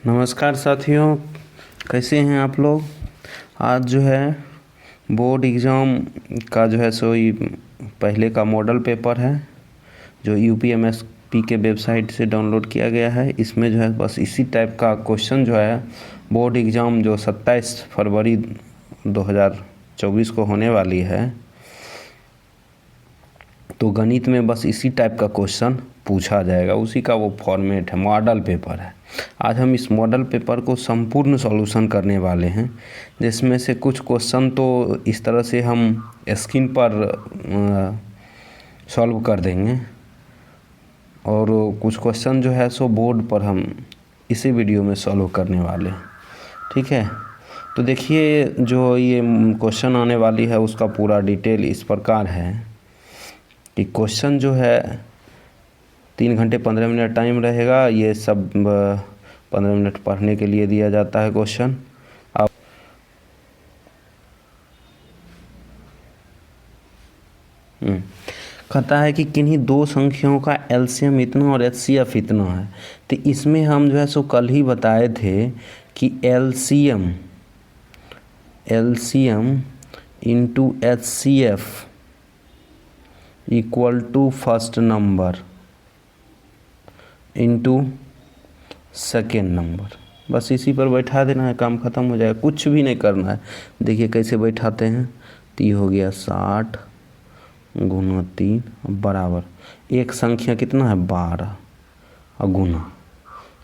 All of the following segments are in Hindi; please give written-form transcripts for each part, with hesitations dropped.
नमस्कार साथियों, कैसे हैं आप लोग। आज जो है बोर्ड एग्ज़ाम का जो है सो ये पहले का मॉडल पेपर है जो यूपीएमएसपी के वेबसाइट से डाउनलोड किया गया है। इसमें जो है बस इसी टाइप का क्वेश्चन जो है बोर्ड एग्ज़ाम जो 27 फरवरी 2024 को होने वाली है, तो गणित में बस इसी टाइप का क्वेश्चन पूछा जाएगा। उसी का वो फॉर्मेट है, मॉडल पेपर है। आज हम इस मॉडल पेपर को संपूर्ण सॉल्यूशन करने वाले हैं, जिसमें से कुछ क्वेश्चन तो इस तरह से हम स्क्रीन पर सॉल्व कर देंगे और कुछ क्वेश्चन जो है सो बोर्ड पर हम इसी वीडियो में सॉल्व करने वाले हैं। ठीक है, तो देखिए जो ये क्वेश्चन आने वाली है उसका पूरा डिटेल इस प्रकार है कि क्वेश्चन जो है 3 घंटे 15 मिनट टाइम रहेगा। ये सब 15 मिनट पढ़ने के लिए दिया जाता है क्वेश्चन। अब कहता है कि किन्हीं दो संख्याओं का एलसीएम इतना और एचसीएफ इतना है। तो इसमें हम जो है सो कल ही बताए थे कि LCM into HCF equal to first number into second number. बस इसी पर बैठा देना है, काम ख़त्म हो जाएगा, कुछ भी नहीं करना है। देखिए कैसे बैठाते हैं। तो ये हो गया 60 गुना 3 बराबर एक संख्या कितना है 12 और गुना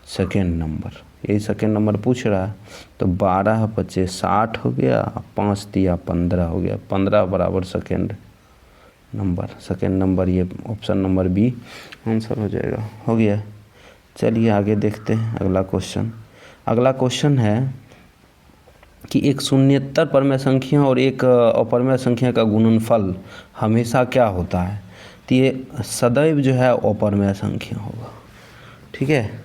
सेकेंड नंबर। यही सेकेंड नंबर पूछ रहा है, तो 12 25 60 हो गया, 5 दिया 15 हो गया। 15 बराबर सेकेंड नंबर ये ऑप्शन नंबर बी आंसर हो जाएगा। हो गया। चलिए आगे देखते हैं अगला क्वेश्चन है कि एक शून्येतर परमेय संख्या और एक अपरमेय संख्या का गुणनफल हमेशा क्या होता है। तो ये सदैव जो है अपरमेय संख्या होगा। ठीक है,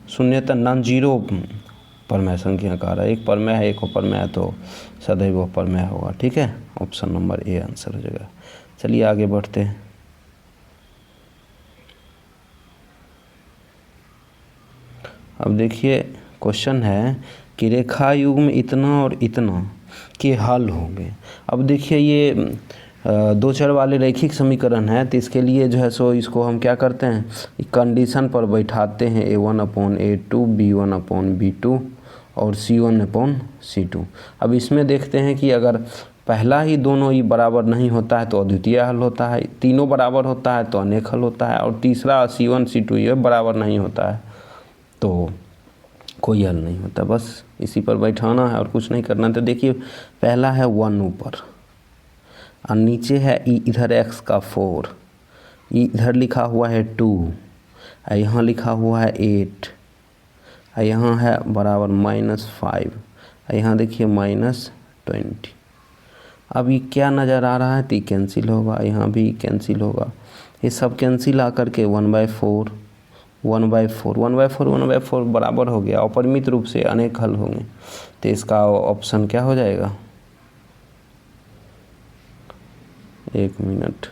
शून्येतर नॉन जीरो परमेय संख्या का रहा है, एक परमेय है एक अपरमेय है, तो सदैव अपरमेय होगा। ठीक है, ऑप्शन नंबर ए आंसर हो जाएगा। चलिए आगे बढ़ते हैं। अब देखिए क्वेश्चन है कि रेखा युग्म इतना और इतना के हल होंगे। अब देखिए ये दो चर वाले रैखिक समीकरण है, तो इसके लिए जो है सो इसको हम क्या करते हैं, कंडीशन पर बैठाते हैं a1/a2 b1/b2 और c1/c2। अब इसमें देखते हैं कि अगर पहला ही दोनों ही बराबर नहीं होता है तो अद्वितीय हल होता है, तीनों बराबर होता है तो अनेक हल होता है, और तीसरा c1 c2 ये बराबर नहीं होता है तो कोई हल नहीं होता। बस इसी पर बैठाना है और कुछ नहीं करना। तो देखिए पहला है 1 ऊपर और नीचे है इधर x का 4, इधर लिखा हुआ है 2, यहाँ लिखा हुआ है 8, यहाँ है बराबर -5, यहाँ देखिए -20। अब ये क्या नज़र आ रहा है, तो कैंसिल होगा, यहाँ भी कैंसिल होगा, ये सब कैंसिल आकर के 1/4 बराबर हो गया। अपरिमित रूप से अनेक हल होंगे, तो इसका ऑप्शन क्या हो जाएगा, 1 मिनट।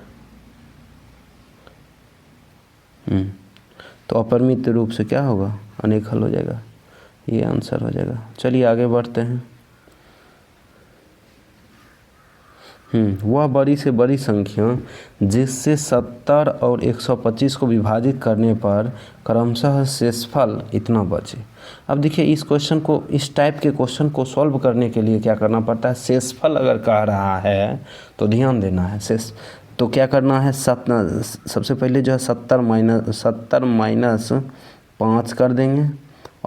तो अपरिमित रूप से क्या होगा, अनेक हल हो जाएगा, ये आंसर हो जाएगा। चलिए आगे बढ़ते हैं। वह बड़ी से बड़ी संख्या जिससे 70 और 125 को विभाजित करने पर क्रमशः शेषफल इतना बचे। अब देखिए इस क्वेश्चन को, इस टाइप के क्वेश्चन को सॉल्व करने के लिए क्या करना पड़ता है, शेषफल अगर कह रहा है तो ध्यान देना है। शेष तो क्या करना है, सबसे पहले जो है 70 माइनस 5 कर देंगे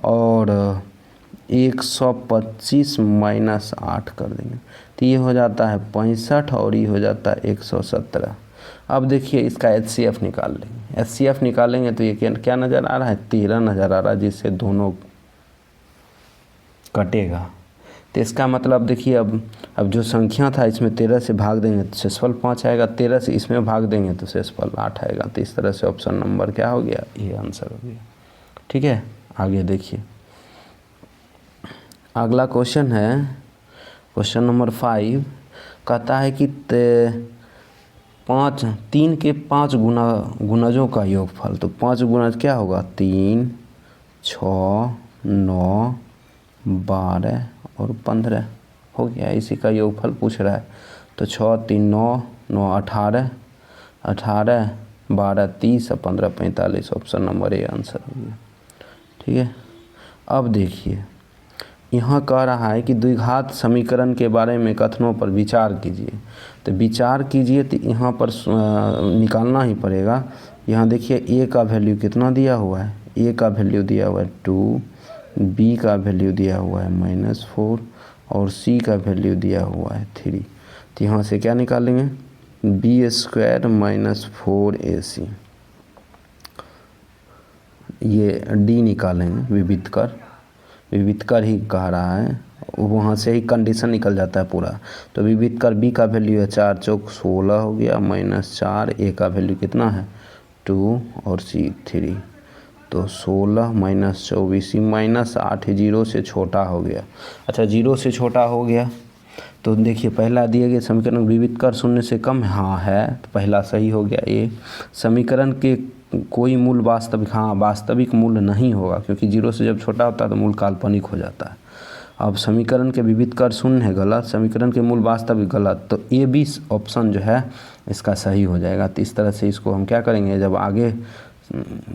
और 125 माइनस 8 कर देंगे, तो ये हो जाता है 65 और ये हो जाता है 117। अब देखिए इसका एचसीएफ निकाल लेंगे। एचसीएफ निकालेंगे तो ये क्या नज़र आ रहा है, 13 नज़र आ रहा है, जिससे दोनों कटेगा। तो इसका मतलब देखिए अब जो संख्या था इसमें 13 से भाग देंगे तो शेषफल 5 आएगा, 13 से इसमें भाग देंगे तो शेषफल 8 आएगा। तो इस तरह से ऑप्शन नंबर क्या हो गया, ये आंसर हो गया। ठीक है, आगे देखिए अगला क्वेश्चन है क्वेश्चन नंबर 5। कहता है कि 3 के 5 गुणजों का योगफल। तो 5 गुणज क्या होगा, 3 6 9, 12 और 15 हो गया। इसी का योगफल पूछ रहा है। तो 6, 3, 9, 9, 18, 18, 12, 30 और 15, 45। ऑप्शन नंबर ए आंसर हो गया। ठीक है। अब देखिए यहाँ कह रहा है कि द्विघात समीकरण के बारे में कथनों पर विचार कीजिए। तो विचार कीजिए तो यहाँ पर निकालना ही पड़ेगा। यहाँ देखिए ए का वैल्यू कितना दिया हुआ है, ए का वैल्यू दिया हुआ है 2, बी का वैल्यू दिया हुआ है -4 और सी का वैल्यू दिया हुआ है 3। तो यहाँ से क्या निकालेंगे, b² - 4ac, ये डी निकालेंगे। विविध कर ही कह रहा है, वहाँ से ही कंडीशन निकल जाता है पूरा। तो विविध कर बी का वैल्यू है 4 चौक 16 हो गया -4, ए का वैल्यू कितना है 2 और सी 3। तो 16 - 24 -8 0 से छोटा हो गया। अच्छा 0 से छोटा हो गया तो देखिए पहला दिए गए समीकरण विविध कर 0 से कम है, हाँ है, तो पहला सही हो गया। ए समीकरण के कोई मूल वास्तविक, हाँ वास्तविक मूल नहीं होगा, क्योंकि 0 से जब छोटा होता है तो मूल काल्पनिक हो जाता है। अब समीकरण के विविध कर 0 है गलत, समीकरण के मूल वास्तविक गलत, तो ए बी ऑप्शन जो है इसका सही हो जाएगा। तो इस तरह से इसको हम क्या करेंगे, जब आगे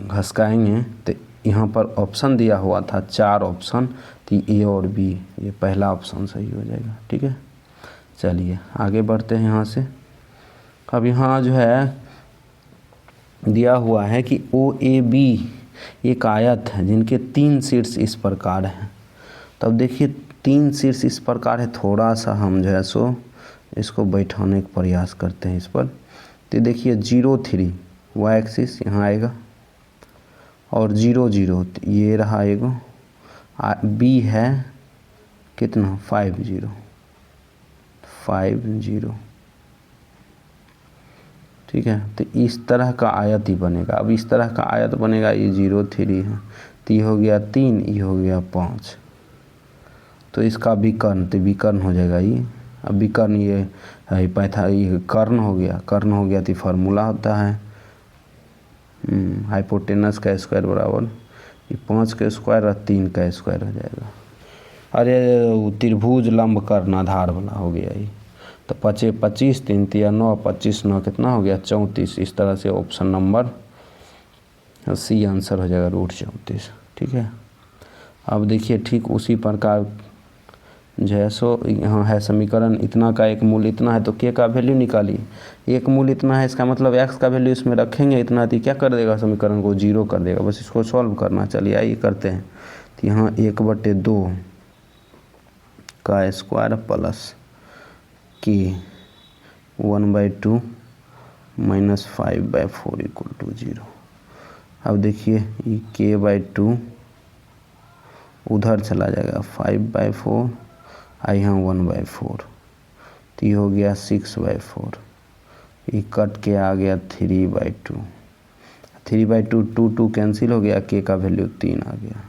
घसकाएंगे तो यहाँ पर ऑप्शन दिया हुआ था 4 ऑप्शन, तो ए और बी, ये पहला ऑप्शन सही हो जाएगा। ठीक है, चलिए आगे बढ़ते हैं यहाँ से। अब यहाँ जो है दिया हुआ है कि OAB एक आयत है जिनके 3 शीर्ष इस प्रकार हैं। तब देखिए 3 शीर्ष इस प्रकार है, थोड़ा सा हम जो है सो इसको बैठाने का प्रयास करते हैं इस पर। तो देखिए 0, 3 वाई एक्सिस यहाँ आएगा और 0, 0 ये रहा एगो, बी है कितना 5, 0, 5, 0। ठीक है, तो इस तरह का आयत ही बनेगा। अब इस तरह का आयत बनेगा, ये 0, 3 है, तो ये हो गया 3, ये हो गया 5। तो इसका विकर्ण, तो विकर्ण हो जाएगा ये। अब विकर्ण ये कर्ण हो गया तो फार्मूला होता है हाइपोटेनस का स्क्वायर बराबर ये 5 का स्क्वायर और 3 का स्क्वायर हो जाएगा। अरे त्रिभुज लंब कर्ण आधार वाला हो गया ये। तो 5, 25, 3, 3, 9, 25, 9 कितना हो गया 34। इस तरह से ऑप्शन नंबर सी आंसर हो जाएगा √34। ठीक है। अब देखिए ठीक उसी प्रकार जो है सो यहाँ है समीकरण इतना का एक मूल इतना है, तो के का वैल्यू निकालिए। एक मूल इतना है, इसका मतलब एक्स का वैल्यू इसमें रखेंगे इतना, तो क्या कर देगा समीकरण को 0 कर देगा। बस इसको सॉल्व करना। चलिए आइए करते हैं। तो यहाँ 1/2 का स्क्वायर प्लस के 1/2 - 5/4 = 0। अब देखिए ये k/2 उधर चला जाएगा 5/4 और यहाँ 1/4, तो ये हो गया 6/4। ये कट के आ गया 3/2, 3/2 2 कैंसिल हो गया, के का वैल्यू 3 आ गया।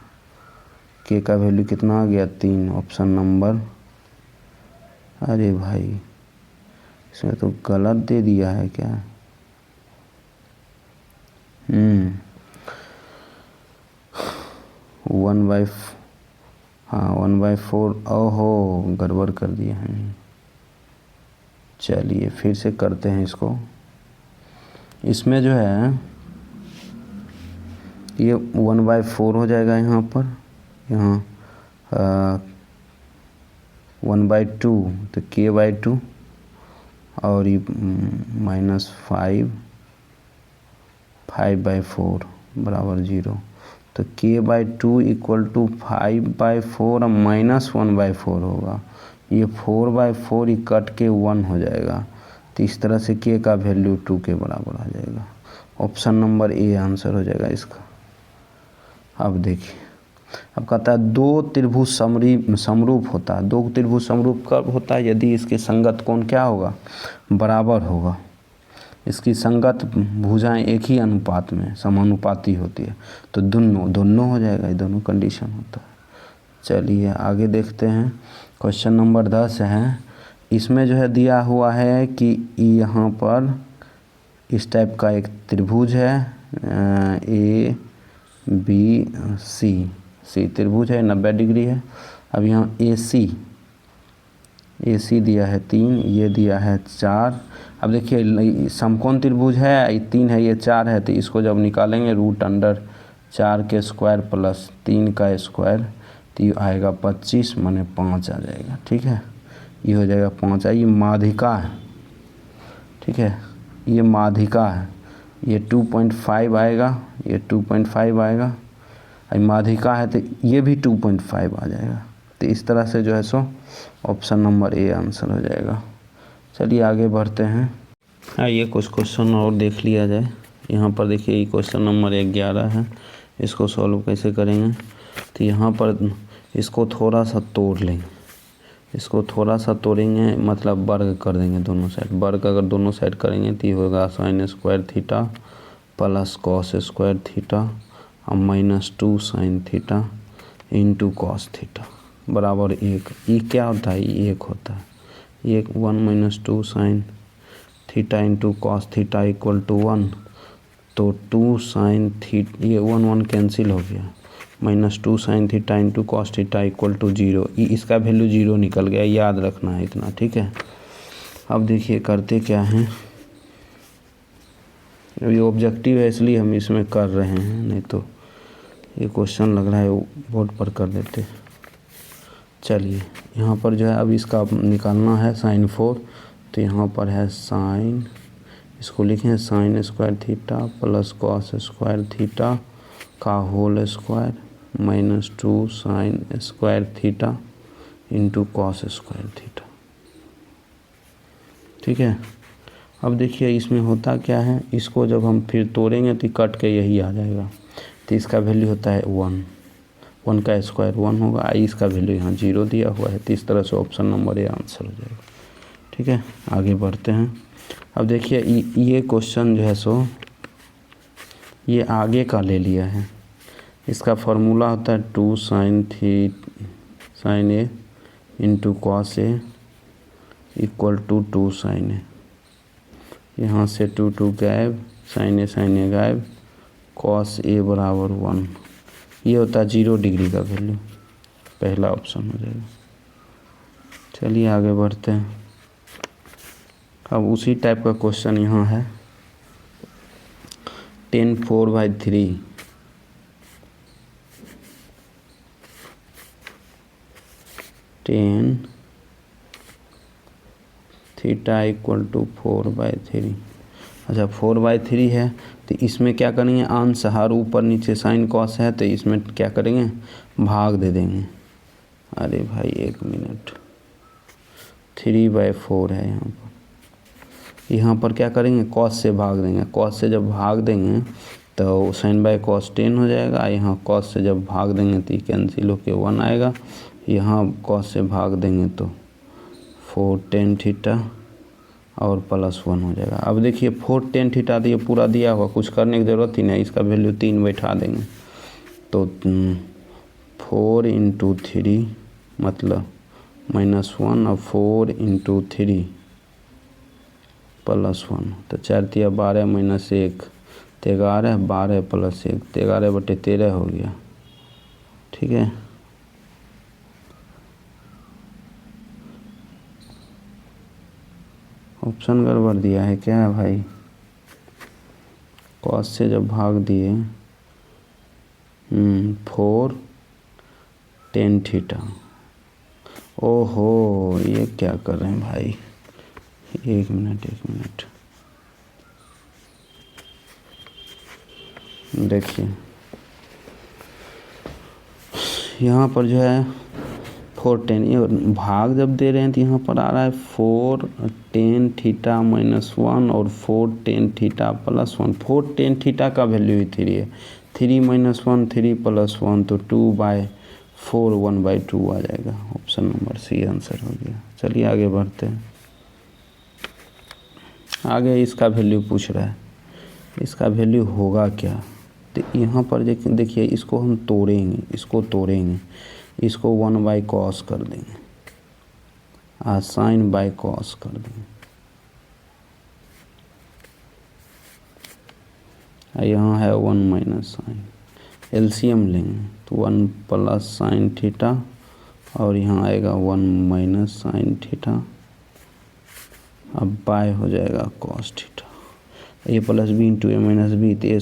के का वैल्यू कितना आ गया 3। ऑप्शन नंबर, अरे भाई इसमें तो गलत दे दिया है क्या। 1/4, ओहो गड़बड़ कर दिया है। चलिए फिर से करते हैं इसको। इसमें जो है ये 1/4 हो जाएगा यहाँ पर, यहाँ 1/2 तो k/2 और ये -5/4 बराबर 0। तो k/2 = 5/4 और -1/4 होगा। ये 4/4 ही कट के 1 हो जाएगा। तो इस तरह से k का वैल्यू 2 के बराबर आ जाएगा। ऑप्शन नंबर ए आंसर हो जाएगा इसका। अब देखिए, अब कहता है 2 त्रिभुज समरूप होता है। 2 त्रिभुज समरूप कब होता है, यदि इसके संगत कोण क्या होगा, बराबर होगा। इसकी संगत भुजाएं एक ही अनुपात में समानुपाती होती है, तो दोनों हो जाएगा, ये दोनों कंडीशन होता है। चलिए आगे देखते हैं। क्वेश्चन नंबर 10 है। इसमें जो है दिया हुआ है कि यहाँ पर इस टाइप का एक त्रिभुज है A B C सी त्रिभुज है 90 डिग्री है। अब यहाँ ए सी दिया है 3, ये दिया है 4। अब देखिए समकोण त्रिभुज है, 3 है, ये 4 है, तो इसको जब निकालेंगे √4 के स्क्वायर प्लस 3 का स्क्वायर तो ये आएगा 25 माने 5 आ जाएगा। ठीक है, ये हो जाएगा 5। ये माध्यिका है। ठीक है, ये माध्यिका है, ये 2.5 आएगा, ये 2.5 आएगा। माध्यिका है तो ये भी 2.5 आ जाएगा। तो इस तरह से जो है so option number A answer हो जाएगा। चलिए आगे बढ़ते हैं। ये कुछ क्वेश्चन और देख लिया जाए। यहाँ पर देखिए ये क्वेश्चन नंबर 11 है, इसको सॉल्व कैसे करेंगे। तो यहाँ पर इसको थोड़ा सा तोड़ लेंगे, इसको थोड़ा सा तोड़ेंगे, मतलब वर्ग कर देंगे दोनों साइड। वर्ग अगर दोनों साइड करेंगे तो ये होगा sin square theta plus cos square theta और -2 sin theta into cos theta बराबर 1। ये क्या होता है, ये 1 होता है। ये 1 - 2 sin theta into cos theta equal to 1, तो 2 sin थीटा, ये 1 कैंसिल हो गया, -2 sin theta into cos theta equal to 0। इसका वैल्यू 0 निकल गया, याद रखना है इतना। ठीक है, अब देखिए करते क्या हैं। ये ऑब्जेक्टिव है इसलिए हम इसमें कर रहे हैं, नहीं तो ये क्वेश्चन लग रहा है बोर्ड पर कर देते। चलिए यहाँ पर जो है अब इसका निकालना है sin 4, तो यहाँ पर है साइन, इसको लिखें sin square theta plus cos square theta का whole square -2 sin square theta into cos square theta. ठीक है, अब देखिए इसमें होता क्या है, इसको जब हम फिर तोड़ेंगे तो कट के यही आ जाएगा। तो इसका वैल्यू होता है 1 का स्क्वायर 1 होगा। इसका वैल्यू यहाँ 0 दिया हुआ है, तो इस तरह से ऑप्शन नंबर ए आंसर हो जाएगा। ठीक है, आगे बढ़ते हैं। अब देखिए ये क्वेश्चन जो है सो ये आगे का ले लिया है। इसका फार्मूला होता है 2 sin A into cos A equal to 2 sin A. यहाँ से 2 गायब, sin ए गायब, कॉस ए बराबर 1। ये होता है 0 डिग्री का वैल्यू, पहला ऑप्शन हो जाएगा। चलिए आगे बढ़ते हैं। अब उसी टाइप का क्वेश्चन यहाँ है, tan 4/3 tan theta equal to 4/3। अच्छा 4/3 है, तो इसमें क्या करेंगे, अंश हर ऊपर नीचे साइन कॉस है, तो इसमें क्या करेंगे, भाग दे देंगे। अरे भाई 1 मिनट, 3/4 है यहाँ पर क्या करेंगे, कॉस से भाग देंगे। कॉस से जब भाग देंगे तो साइन बाय कॉस 10 हो जाएगा। यहाँ कॉस से जब भाग देंगे तो कैंसिल होके 1 आएगा। यहाँ कॉस से भाग देंगे तो 4 tan थीटा और +1 हो जाएगा। अब देखिए 4 tan थीटा तो ये पूरा दिया हुआ, कुछ करने की ज़रूरत ही नहीं, इसका वैल्यू 3 बैठा देंगे। तो 4 × 3 मतलब -1 और 4 × 3 +1, तो 4 × 12 -1 तो 11, 12 + 1 तो 11/13 हो गया। ठीक है, ऑप्शन गड़बड़ दिया है क्या भाई, कॉस से जब भाग दिए 4 tan थीटा। ओहो ये क्या कर रहे हैं भाई, 1 मिनट देखिए यहाँ पर जो है 4 tan, ये भाग जब दे रहे हैं तो यहाँ पर आ रहा है 4 tan थीटा -1 और 4 tan थीटा +1। 4 tan थीटा का वैल्यू ही 3 है, 3 - 1 3 + 1 तो 2/4 1/2 आ जाएगा। ऑप्शन नंबर सी आंसर हो गया। चलिए आगे बढ़ते हैं। आगे इसका वैल्यू पूछ रहा है, इसका वैल्यू होगा क्या। तो यहाँ पर देखिए इसको हम तोड़ेंगे, इसको 1/cos कर देंगे और sin/cos कर देंगे। यहाँ है 1 - sin, एलसीएम लेंगे तो 1 प्लस साइन थीटा और यहाँ आएगा 1 माइनस साइन थीटा, अब बाय हो जाएगा cos theta. A plus B into A minus B तो ए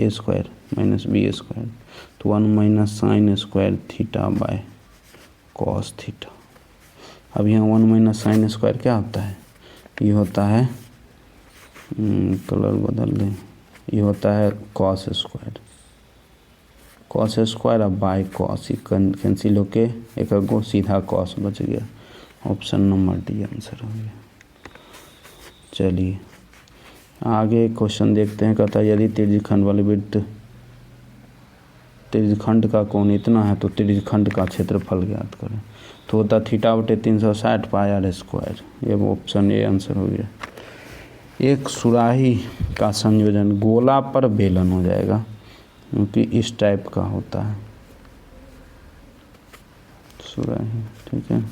स्क्वायर माइनस बी स्क्वायर तो 1 minus sine square theta by cos theta. अब यहाँ 1 माइनस साइन स्क्वायर क्या होता है, ये होता है कलर बदल दें, ये होता है कॉस स्क्वायर। कॉस स्क्वायर अब बाय कॉस, कैंसिल होके एक गो सीधा कॉस बच गया। ऑप्शन नंबर डी आंसर हो गया। चलिए आगे क्वेश्चन देखते हैं। कहता है यदि त्रिज्यखंड वाले वृत्त त्रिज्यखंड का कोण इतना है तो त्रिज्यखंड का क्षेत्रफल ज्ञात करें। तो होता θ/360 पाई आर स्क्वायर। ये वो ऑप्शन ए आंसर हो गया। एक सुराही का संयोजन गोला पर बेलन हो जाएगा क्योंकि इस टाइप का होता है सुराही, ठीक है।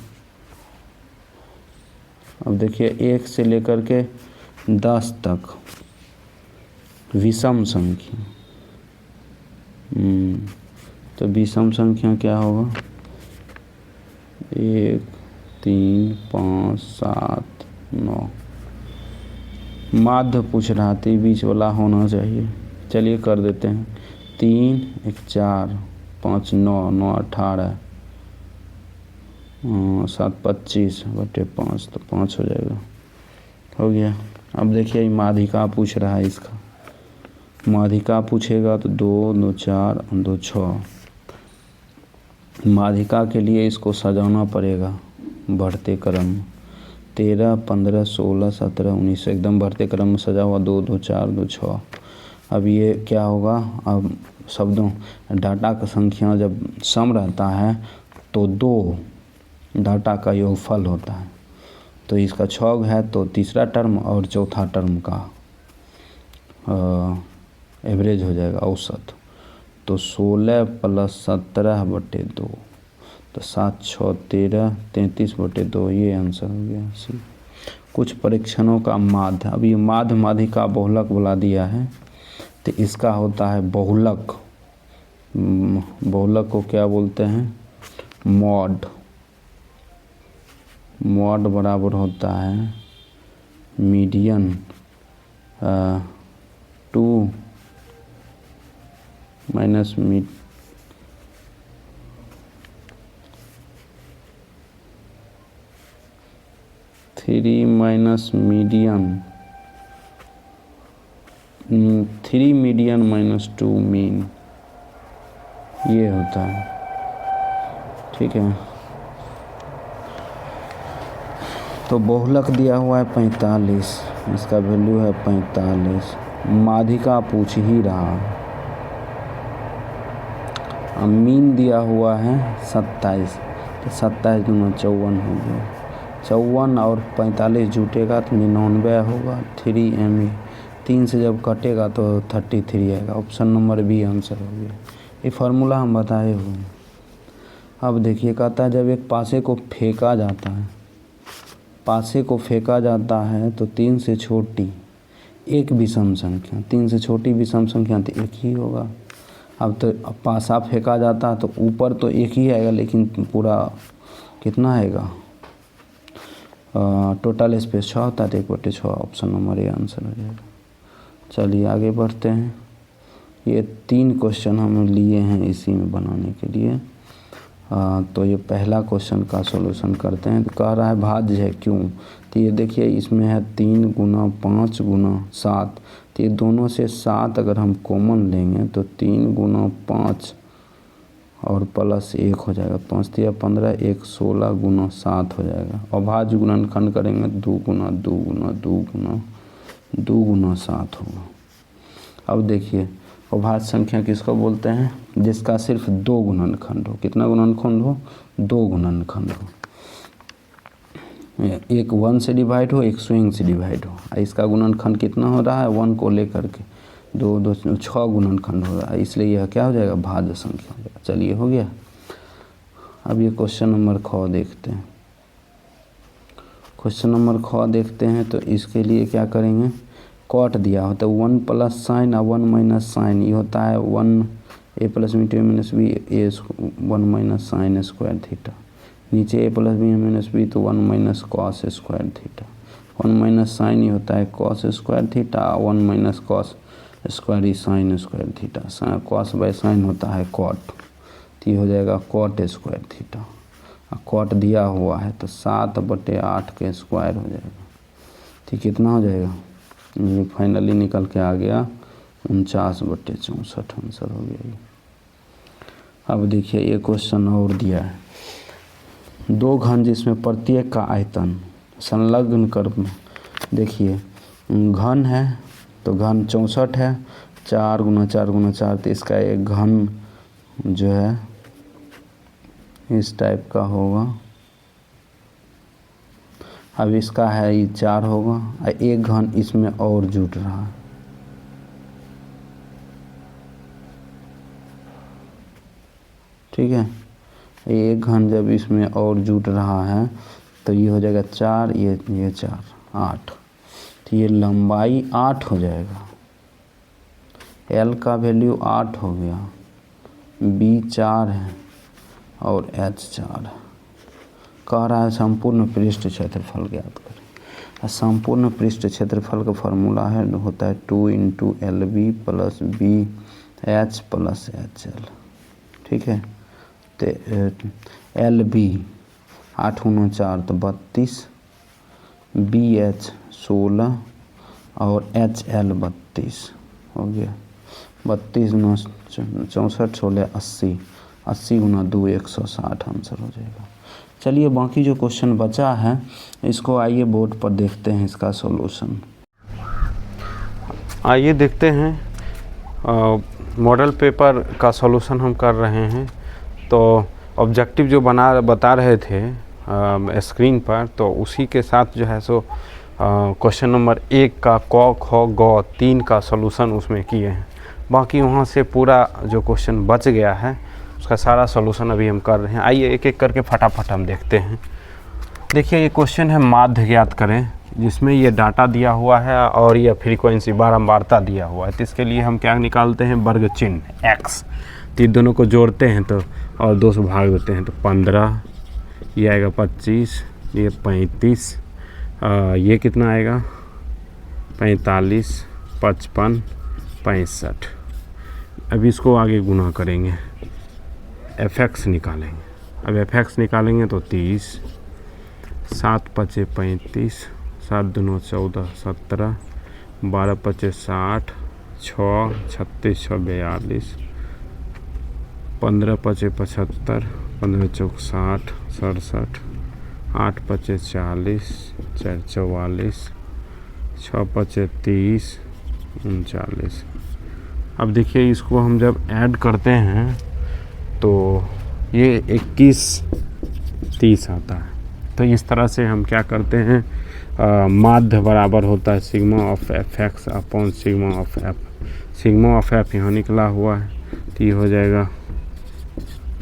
अब देखिए 1 से लेकर के 10 तक विषम संख्या, तो विषम संख्या क्या होगा 1 3 5 7 9। माध्य पूछ रहा था, बीच वाला होना चाहिए। चलिए कर देते हैं। 3 1 4 5 9 9 18 7 25/5 तो 5 हो जाएगा, हो गया। अब देखिए माध्यिका पूछ रहा है, इसका माध्यिका पूछेगा तो 2 2 4 2 6। माध्यिका के लिए इसको सजाना पड़ेगा बढ़ते क्रम, 13 15 16 17 19 एकदम बढ़ते क्रम में सजा हुआ, 2 2 4 2 6। अब ये क्या होगा, अब शब्दों डाटा का संख्या जब सम रहता है तो 2 डाटा का योगफल होता है। तो इसका 6 है तो तीसरा टर्म और चौथा टर्म का एवरेज हो जाएगा औसत। तो 16 + 17/2 तो 7 6 13 33/2 ये आंसर हो गया सी। कुछ परीक्षणों का माध्य, अब ये माध्य माध्यिका बहुलक बुला दिया है तो इसका होता है बहुलक। बहुलक को क्या बोलते हैं मॉड। मॉड बराबर होता है median 2 minus 3 minus median 3 median minus 2 mean, ये होता है, ठीक है। तो बहुलक दिया हुआ है 45, इसका वैल्यू है 45। माध्यिका पूछ ही रहा है। अब मीन दिया हुआ है 27, तो 27 दूना 54 हो गया। 54 और 45 जुटेगा तो 99 होगा। 3 ME 3 से जब कटेगा तो 33 आएगा। ऑप्शन नंबर बी आंसर हो गया। ये फार्मूला हम बताए हुए। अब देखिए कहता है जब एक पासे को फेंका जाता है, पासे को फेंका जाता है तो 3 से छोटी एक विषम संख्या, 3 से छोटी विषम संख्या तो 1 ही होगा। अब तो पासा फेंका जाता है तो ऊपर तो 1 ही आएगा, लेकिन पूरा कितना आएगा टोटल स्पेस 6 होता है तो 1/6। ऑप्शन नंबर ए आंसर हो जाएगा। चलिए आगे बढ़ते हैं। ये 3 क्वेश्चन हम लिए हैं इसी में बनाने के लिए। तो ये पहला क्वेश्चन का सॉल्यूशन करते हैं। तो कह रहा है भाज्य है क्यों, तो ये देखिए इसमें है 3 × 5 × 7, तो ये दोनों से 7 अगर हम कॉमन लेंगे तो 3 × 5 और प्लस 1 हो जाएगा, 5 × 15 1 16 × 7 हो जाएगा। और भाज्य गुणनखंड करेंगे 2 × 2 × 2 × 2 × 7 होगा। अब देखिए अभाज्य संख्या किसको बोलते हैं, जिसका सिर्फ 2 गुणनखंड हो। कितना गुणनखंड हो, 2 गुणनखंड हो। एक 1 से डिवाइड हो, एक स्विंग से डिवाइड हो। इसका गुणनखंड कितना हो रहा है 1 को लेकर के 2 6 गुणनखंड हो रहा है, इसलिए यह क्या हो जाएगा भाज्य संख्या हो जाएगा। चलिए हो गया। अब ये क्वेश्चन नंबर ख देखते हैं। क्वेश्चन नंबर ख देखते हैं तो इसके लिए क्या करेंगे, कॉट दिया होता है 1 + साइन और 1 - साइन, ये होता है 1 A plus B into A minus B A 1 minus sine square theta, नीचे A plus B minus B तो 1 minus cos square theta, 1 minus sine ही होता है cos square theta, 1 minus cos square ही sine square theta, cos by sine होता है कॉट, तो ये हो जाएगा कॉट स्क्वायर थीटा। कॉट दिया हुआ है तो 7/8 के स्क्वायर हो जाएगा, ठीक कितना हो जाएगा, ये फाइनली निकल के आ गया 49/64 आंसर हो गया ये। अब देखिए ये क्वेश्चन और दिया है, दो घन जिसमें प्रत्येक का आयतन संलग्न कर्व में, देखिए घन है तो घन 64 है, 4 × 4 × 4 तो इसका एक घन जो है इस टाइप का होगा। अब इसका है ये 4 होगा, एक घन इसमें और जुट रहा है, ठीक है, एक घन जब इसमें और जुट रहा है तो ये हो जाएगा 4, ये 4, 8, तो ये लंबाई 8 हो जाएगा, L का वैल्यू 8 हो गया, B 4 है और H 4 है। कह रहा है संपूर्ण पृष्ठ क्षेत्रफल ज्ञात करें। संपूर्ण पृष्ठ क्षेत्रफल का फॉर्मूला है होता है 2 × LB + BH + HL, ठीक है, तो LB 8 × 4 तो 32, BH 16 और HL 32 हो गया, 32 × 64 16 80, 80 × 2 160 आंसर हो जाएगा। चलिए बाकी जो क्वेश्चन बचा है इसको आइए बोर्ड पर देखते हैं इसका सॉल्यूशन। आइए देखते हैं मॉडल पेपर का सॉल्यूशन हम कर रहे हैं। तो ऑब्जेक्टिव जो बता रहे थे स्क्रीन पर, तो उसी के साथ जो है सो क्वेश्चन नंबर 1 का क ख ग 3 का सॉल्यूशन उसमें किए हैं। बाकी वहाँ से पूरा जो क्वेश्चन बच गया है उसका सारा सॉल्यूशन अभी हम कर रहे हैं। आइए एक एक करके फटाफट हम देखते हैं। देखिए ये क्वेश्चन है माध्य ज्ञात करें, जिसमें ये डाटा दिया हुआ है और ये फ्रीक्वेंसी बारंबारता दिया हुआ है। तो इसके लिए हम क्या निकालते हैं, वर्ग चिन्ह x, तो ये दोनों को जोड़ते हैं तो और 2 से भाग देते हैं तो 15, ये आएगा 25, ये 35, ये कितना आएगा 45, 55, 65। अब इसको आगे गुना करेंगे, fx निकालेंगे। अब fx निकालेंगे तो 30, 7 × 5 = 35, 7 दूनी 14, 17, 12 × 5 = 60, 6 36 6 42, 15 × 5 = 75, 15 × 4 = 60, 67, 8 × 5 = 40, 4 × 44, 6 × 5 = 30, 39। अब देखिए इसको हम जब ऐड करते हैं तो ये 21 30 आता है। तो इस तरह से हम क्या करते हैं, माध्य बराबर होता है sigma of fx upon sigma of f। Sigma of f यहाँ निकला हुआ है तो ये हो जाएगा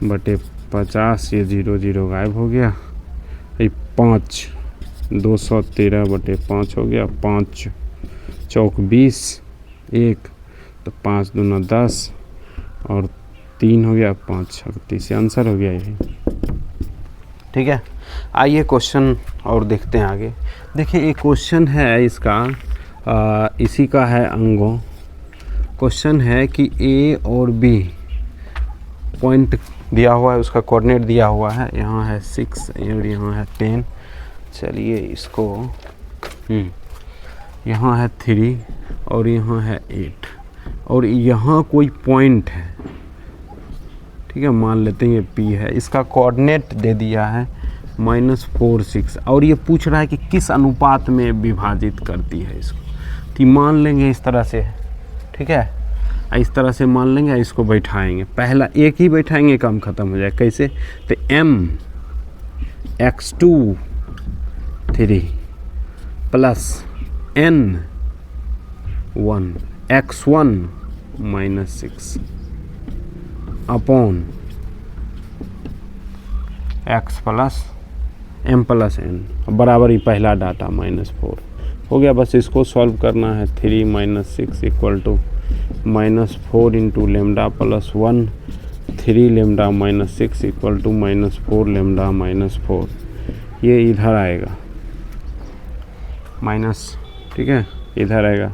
बटे 50, ये 0 0 गायब हो गया, ये 5 213/5 हो गया, 5 चौक 20, 1 तो 5 दूना 10 और 3 हो गया, 5 6 30, आंसर हो गया यही, ठीक है। आइए क्वेश्चन और देखते हैं आगे। देखिए एक क्वेश्चन है इसका इसी का है अंगों। क्वेश्चन है कि A और B पॉइंट दिया हुआ है, उसका कोऑर्डिनेट दिया हुआ है, यहाँ है 6 और यहाँ है 10। चलिए इसको यहाँ है 3 और यहाँ है 8 और यहाँ कोई पॉइंट है, ठीक है, मान लेते हैं ये P है। इसका कोऑर्डिनेट दे दिया है -4 6 और ये पूछ रहा है कि किस अनुपात में विभाजित करती है इसको। तो मान लेंगे इस तरह से, ठीक है, इस तरह से मान लेंगे, इसको बैठाएंगे, पहला एक ही बैठाएंगे काम खत्म हो जाए। कैसे, तो m x2 3 plus n 1 x1 -6 upon x plus m plus n बराबर ही पहला डाटा -4 हो गया। बस इसको सॉल्व करना है। 3 - 6 = -4 into lambda plus 1 3 lambda minus 6 equal to -4 lambda minus 4। ये इधर आएगा माइनस, ठीक है, इधर आएगा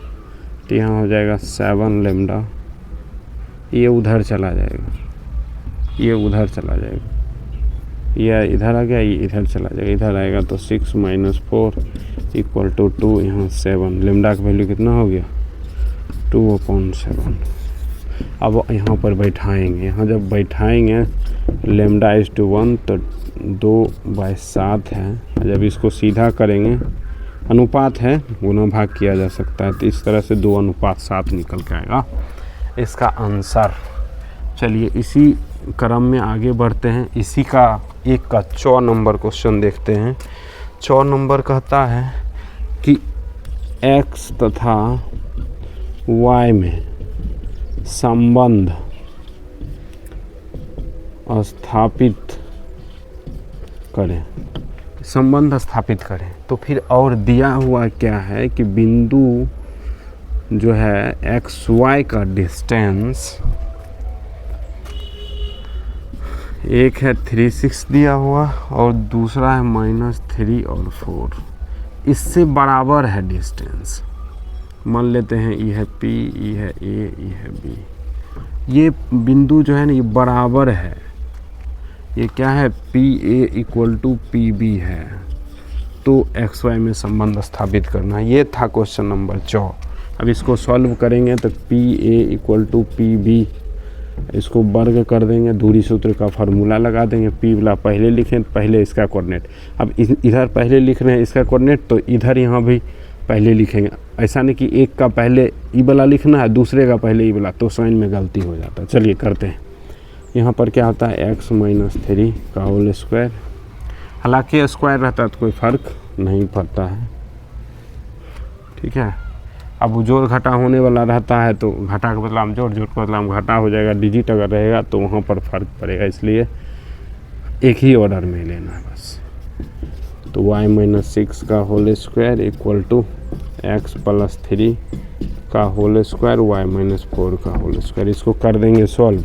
तो यहाँ हो जाएगा 7 लेमडा, ये उधर चला जाएगा, ये उधर चला जाएगा, ये इधर आ गया, ये इधर चला जाएगा, इधर आएगा तो 6 - 4 इक्वल टू 2, यहाँ 7। लेमडा का वैल्यू कितना हो गया 2/7। अब यहाँ पर बैठाएंगे, यहाँ जब बैठाएंगे लेमडा इज टू 1 तो 2/7 है। जब इसको सीधा करेंगे, अनुपात है, गुना भाग किया जा सकता है, तो इस तरह से 2:7 निकल के आएगा इसका आंसर। चलिए इसी क्रम में आगे बढ़ते हैं। इसी का एक का 4 नंबर क्वेश्चन देखते हैं। 4 नंबर कहता है कि x तथा y में संबंध स्थापित करें, संबंध स्थापित करें। तो फिर और दिया हुआ क्या है कि बिंदु जो है XY का डिस्टेंस, एक है 3 6 दिया हुआ और दूसरा है -3 और 4, इससे बराबर है डिस्टेंस। मान लेते हैं ये है P, ये है A, ये है B। ये बिंदु जो है ना ये बराबर है, ये क्या है PA इक्वल टू PB है। तो XY में संबंध स्थापित करना, ये था क्वेश्चन नंबर 4। अब इसको सॉल्व करेंगे तो PA इक्वल टू PB, इसको वर्ग कर देंगे, दूरी सूत्र का फार्मूला लगा देंगे। P वाला पहले लिखें, पहले इसका कोऑर्डिनेट। अब इधर पहले लिख रहे हैं इसका कोऑर्डिनेट, तो इधर यहाँ भी पहले लिखेंगे। ऐसा नहीं कि एक का पहले ई वाला लिखना है, दूसरे का पहले ई वाला, तो साइन में गलती हो जाता है। चलिए करते हैं। यहाँ पर क्या आता है x - 3 का होल स्क्वायर। हालांकि स्क्वायर रहता है तो कोई फ़र्क नहीं पड़ता है, ठीक है। अब जोड़ घटा होने वाला रहता है तो घटा के बदला में जोड़, जोड़ के बदला में घटा हो जाएगा। डिजिट अगर रहेगा तो वहाँ पर फ़र्क पड़ेगा, इसलिए एक ही ऑर्डर में लेना है बस। तो y - 6 का whole square equal to x + 3 का होल स्क्वायर, y - 4 का होल स्क्वायर। इसको कर देंगे सॉल्व।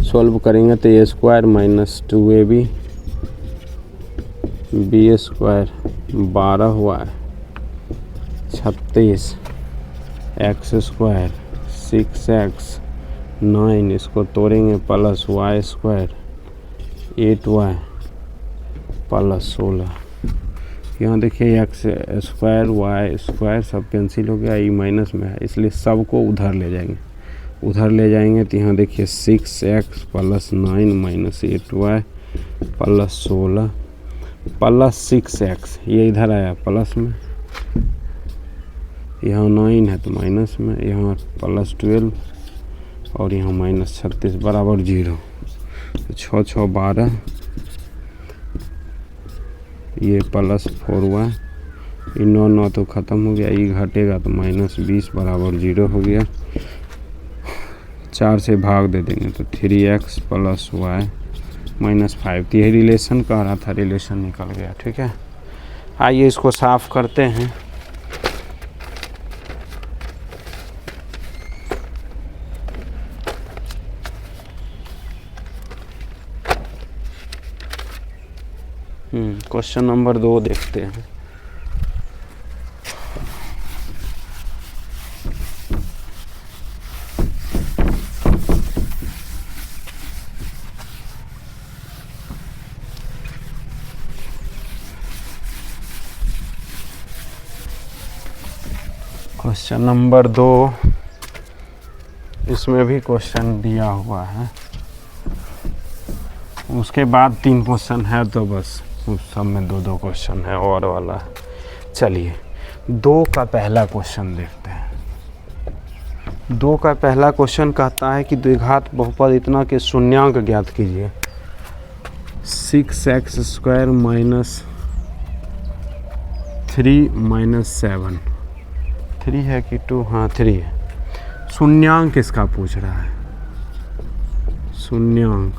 सॉल्व करेंगे तो a square - 2ab, b square 12y 36, x square 6x 9, इसको तोड़ेंगे plus y square 8y plus 16। यहाँ देखिए x स्क्वायर y स्क्वायर सब कैंसिल हो गया, ई माइनस में है, इसलिए सबको उधर ले जाएंगे। उधर ले जाएंगे तो यहाँ देखिए 6x + 9 - 8y plus 16 plus 6x, ये इधर आया प्लस में, यहाँ 9 है तो माइनस में, यहाँ प्लस 12 और यहाँ -36 बराबर 0। तो 6 6 12, ये प्लस 4y, ये 9 9 तो ख़त्म हो गया, ये घटेगा तो -20 बराबर 0 हो गया। 4 से भाग दे देंगे तो 3x + y -5। तो यही रिलेशन कह रहा था, रिलेशन निकल गया, ठीक है। आइए इसको साफ करते हैं। क्वेश्चन नंबर 2 देखते हैं। क्वेश्चन नंबर 2, इसमें भी क्वेश्चन दिया हुआ है, उसके बाद 3 क्वेश्चन है, तो बस उस सब में 2 क्वेश्चन है और वाला। चलिए 2 का पहला क्वेश्चन देखते हैं। 2 का पहला क्वेश्चन कहता है कि द्विघात बहुपद इतना के शून्यांक ज्ञात कीजिए। 6x स्क्वायर -3 - 7, 3 है कि 2, हाँ 3 है। शून्यांक इसका पूछ रहा है, शून्यांक,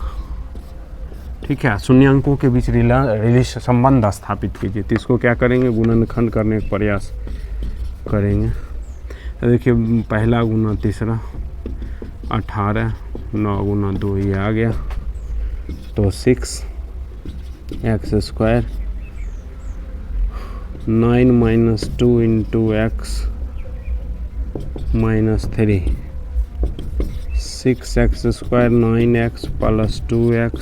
ठीक है। शून्यांकों के बीच रिलेशन संबंध स्थापित कीजिए। तो इसको क्या करेंगे, गुणनखंड करने का प्रयास करेंगे। तो देखिए पहला गुना तीसरा 18, 9 गुना 2 ये आ गया, तो 6 x square 9 minus 2 into x minus 3, 6x square 9x plus 2x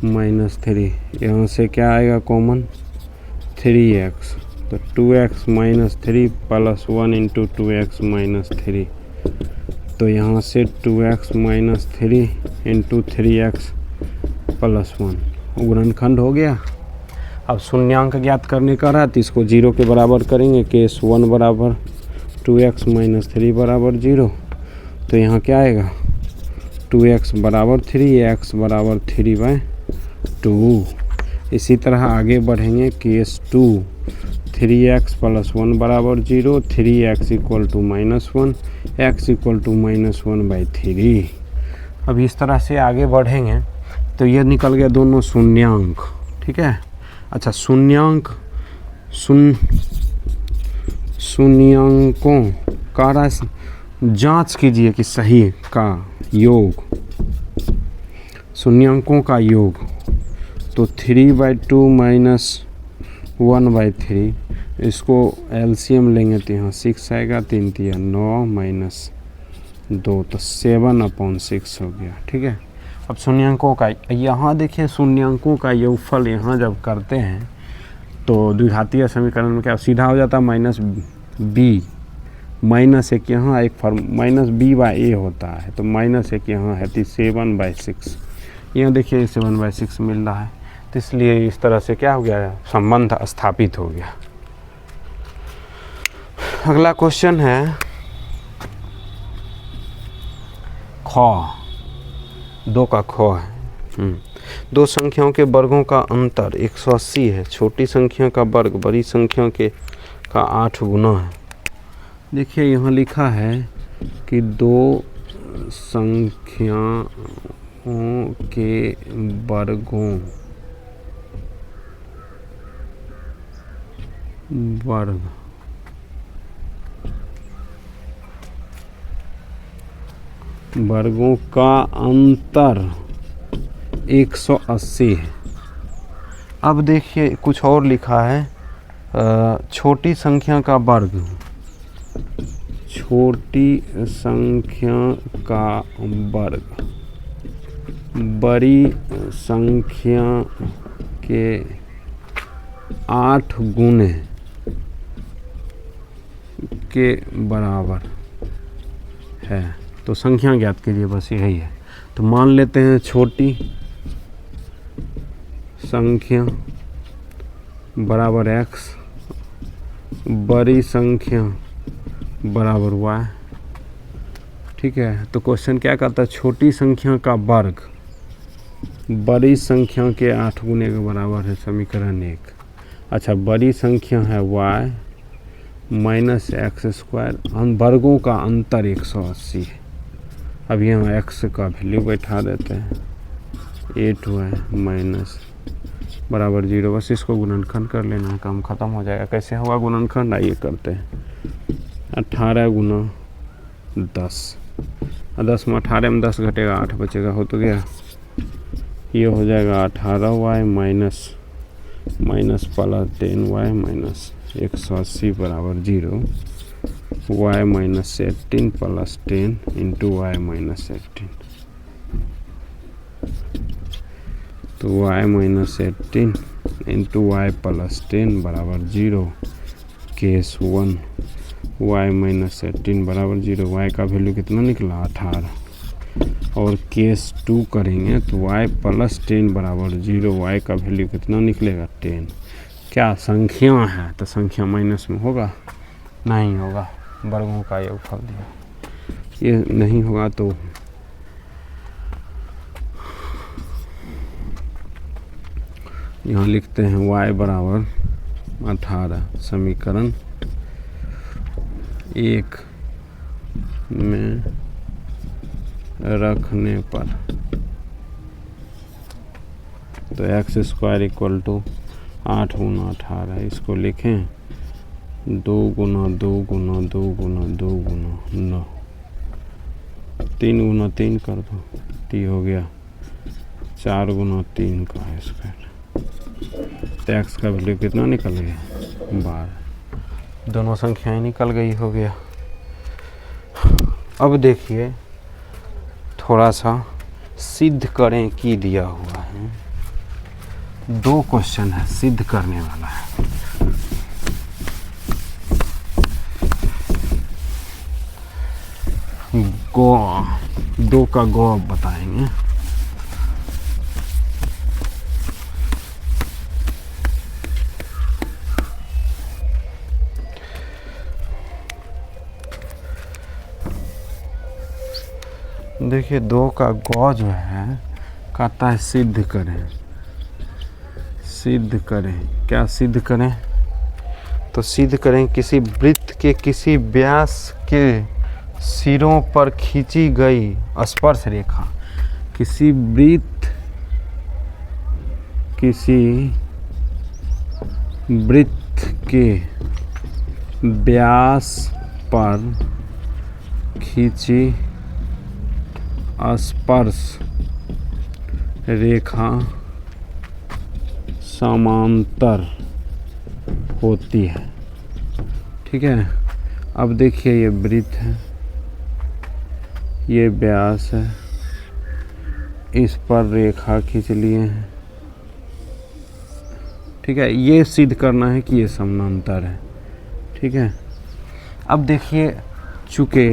minus 3, यहाँ से क्या आएगा कॉमन 3x, तो 2x minus 3 plus 1 into 2x minus 3, तो यहाँ से 2x minus 3 into 3x plus 1 गुणनखंड हो गया। अब शून्यांक ज्ञात करने का रहा तो इसको 0 के बराबर करेंगे, केस 1 बराबर 2x माइनस 3 बराबर 0, तो यहाँ क्या आएगा 2x बराबर 3, x बराबर 3/2। इसी तरह आगे बढ़ेंगे, केस 2 3x प्लस 1 बराबर 0, 3x equal to -1, x equal to -1/3। अब इस तरह से आगे बढ़ेंगे तो ये निकल गया दोनों शून्यांक, ठीक है। अच्छा शून्यांकों का जांच कीजिए कि सही का योग, शून्यांकों का योग, तो 3/2 माइनस 1/3, इसको एलसीएम लेंगे तो यहाँ 6 आएगा, 3 तिया 9 माइनस 2, तो 7/6 हो गया, ठीक है। अब शून्यांकों का यहाँ देखिए, शून्यांकों का योगफल यहाँ जब करते हैं तो द्विघातीय समीकरण में क्या सीधा हो जाता है -b, -1 यहाँ एक फॉर्म -b/a होता है, तो -1 यहाँ है, तो 7/6 यहाँ देखिए 7/6 मिल रहा है, तो इसलिए इस तरह से क्या हो गया, संबंध स्थापित हो गया। अगला क्वेश्चन है ख, 2 का ख है। दो संख्याओं के वर्गों का अंतर 180 है, छोटी संख्या का वर्ग बड़ी संख्या का 8 गुना है। देखिए यहाँ लिखा है कि दो संख्याओं के वर्गों का अंतर 180 है। अब देखिए कुछ और लिखा है, छोटी संख्या का वर्ग, छोटी संख्या का वर्ग बड़ी संख्या के 8 गुने के बराबर है। तो संख्या ज्ञात कीजिए, बस यही है। तो मान लेते हैं छोटी संख्या बराबर x, बड़ी संख्या बराबर y, ठीक है। तो क्वेश्चन क्या कहता है, छोटी संख्या का वर्ग बड़ी संख्या के 8 गुने के बराबर है, समीकरण 1। अच्छा, बड़ी संख्या है y माइनस एक्स स्क्वायर, वर्गों का अंतर 180 है। अब यहाँ x का वैल्यू बैठा देते हैं, 8y माइनस बराबर 0, बस इसको गुणनखंड कर लेना है, काम खत्म हो जाएगा। कैसे होगा गुणनखंड, आइए करते हैं। 18 गुना 10, 10 में 18 में 10 घटेगा, 8 बचेगा, हो तो गया। ये हो जाएगा 18y minus plus 10y minus 180 बराबर 0, y minus 18 plus 10 into y minus 18, तो y minus 18 into y plus 10 बराबर 0। केस 1 y माइनस 18 बराबर 0, y का वैल्यू कितना निकला 18। और केस 2 करेंगे तो y प्लस 10 बराबर 0, y का वैल्यू कितना निकलेगा 10। क्या संख्या है तो संख्या माइनस में होगा, नहीं होगा, वर्गों का योगफल दिया, ये नहीं होगा। तो यहाँ लिखते हैं y बराबर 18, समीकरण 1 में रखने पर, तो एक्स स्क्वायर इक्वल टू 8 गुना 18, इसको लिखें 2 गुना 2 गुना 2 गुना 2 गुना 9, 3 गुना 3 कर दो, तो ये हो गया 4 गुना 3 का स्क्वायर। तो एक्स का वैल्यू कितना निकल गया? 12। दोनों संख्याएं निकल गई, हो गया। अब देखिए थोड़ा सा सिद्ध करें कि दिया हुआ है। 2 क्वेश्चन है, सिद्ध करने वाला है। गो 2 का गो अब बताएंगे। देखिए 2 का गौ जो है कहता है सिद्ध करें। सिद्ध करें, क्या सिद्ध करें? तो सिद्ध करें किसी वृत्त के किसी व्यास के सिरों पर खींची गई स्पर्श रेखा। किसी वृत्त के व्यास पर खींची स्पर्श रेखा समांतर होती है। ठीक है। अब देखिए ये वृत्त है, ये व्यास है, इस पर रेखा खींच लिए हैं। ठीक है, ये सिद्ध करना है कि ये समांतर है। ठीक है। अब देखिए चूँकि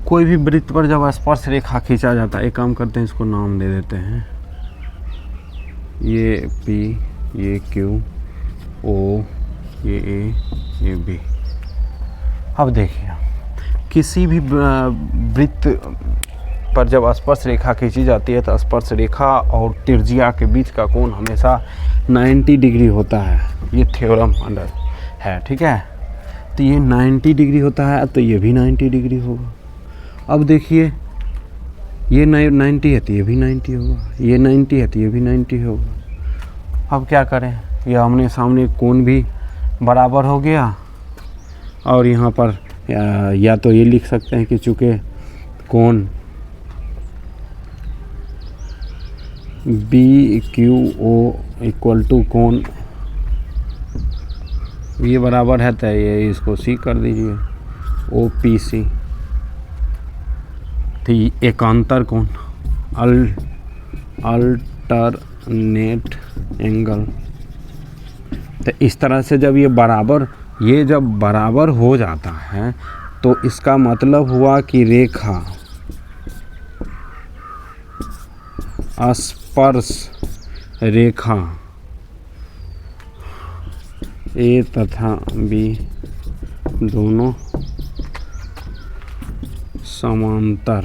कोई भी वृत्त पर जब स्पर्श रेखा खींचा जाता है, एक काम करते हैं, इसको नाम दे देते हैं। ये P, ये Q, O, ये A, ये B। अब देखिए किसी भी वृत्त पर जब स्पर्श रेखा खींची जाती है तो स्पर्श रेखा और त्रिज्या के बीच का कोण हमेशा 90 डिग्री होता है। ये थ्योरम अंडर है। ठीक है। तो ये 90 डिग्री होता है, तो ये भी 90 डिग्री होगा। अब देखिए ये 90 है तो ये भी 90 होगा, ये 90 है तो ये भी 90 होगा। अब क्या करें, ये आमने सामने कोण भी बराबर हो गया, और यहाँ पर या तो ये लिख सकते हैं कि चूँकि कोण BQO इक्वल टू कोण ये बराबर है, तो ये इसको C कर दीजिए, OPC। तो एकांतर कोण, अल्टरनेट एंगल। तो इस तरह से जब ये जब बराबर हो जाता है तो इसका मतलब हुआ कि रेखा स्पर्श रेखा A तथा B दोनों समांतर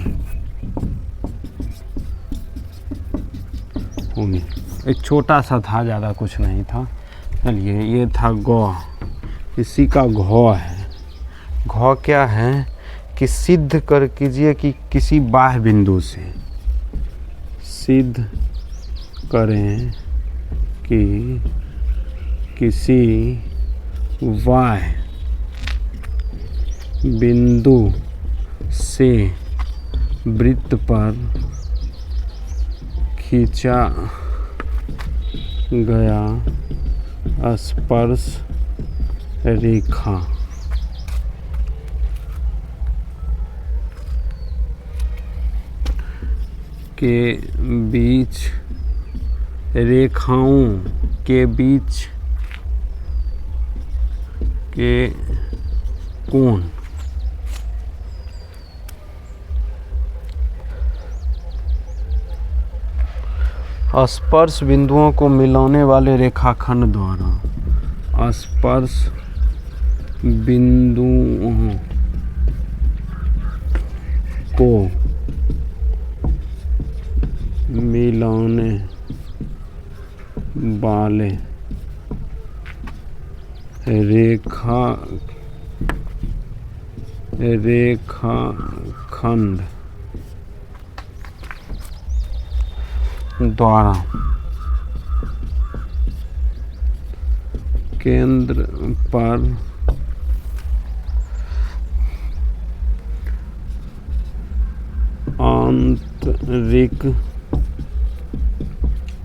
होंगे। एक छोटा सा था, ज़्यादा कुछ नहीं था। चलिए ये था गौ, इसी का घौ है। घौ क्या है कि सिद्ध कर कीजिए कि किसी बाह्य बिंदु से सिद्ध करें कि किसी बाह्य बिंदु से वृत्त पर खींचा गया स्पर्श रेखा के बीच रेखाओं के बीच के कोण स्पर्श बिंदुओं को मिलाने वाले रेखाखंड द्वारा स्पर्श बिंदुओं को मिलाने वाले रेखाखंड द्वारा केंद्र पर आंतरिक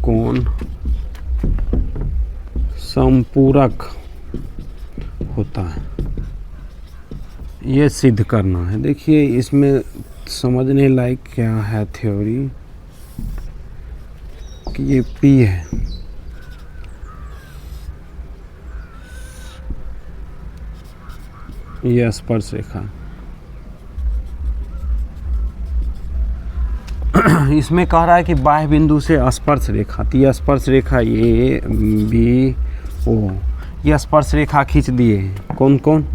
कोण संपूरक होता है, ये सिद्ध करना है। देखिए इसमें समझने लायक क्या है थ्योरी कि ये P है, ये स्पर्श रेखा, इसमें कह रहा है कि बाह्य बिंदु से स्पर्श रेखा, तो ये स्पर्श रेखा ये बी ओ, ये स्पर्श रेखा खींच दिए हैं। कौन कौन?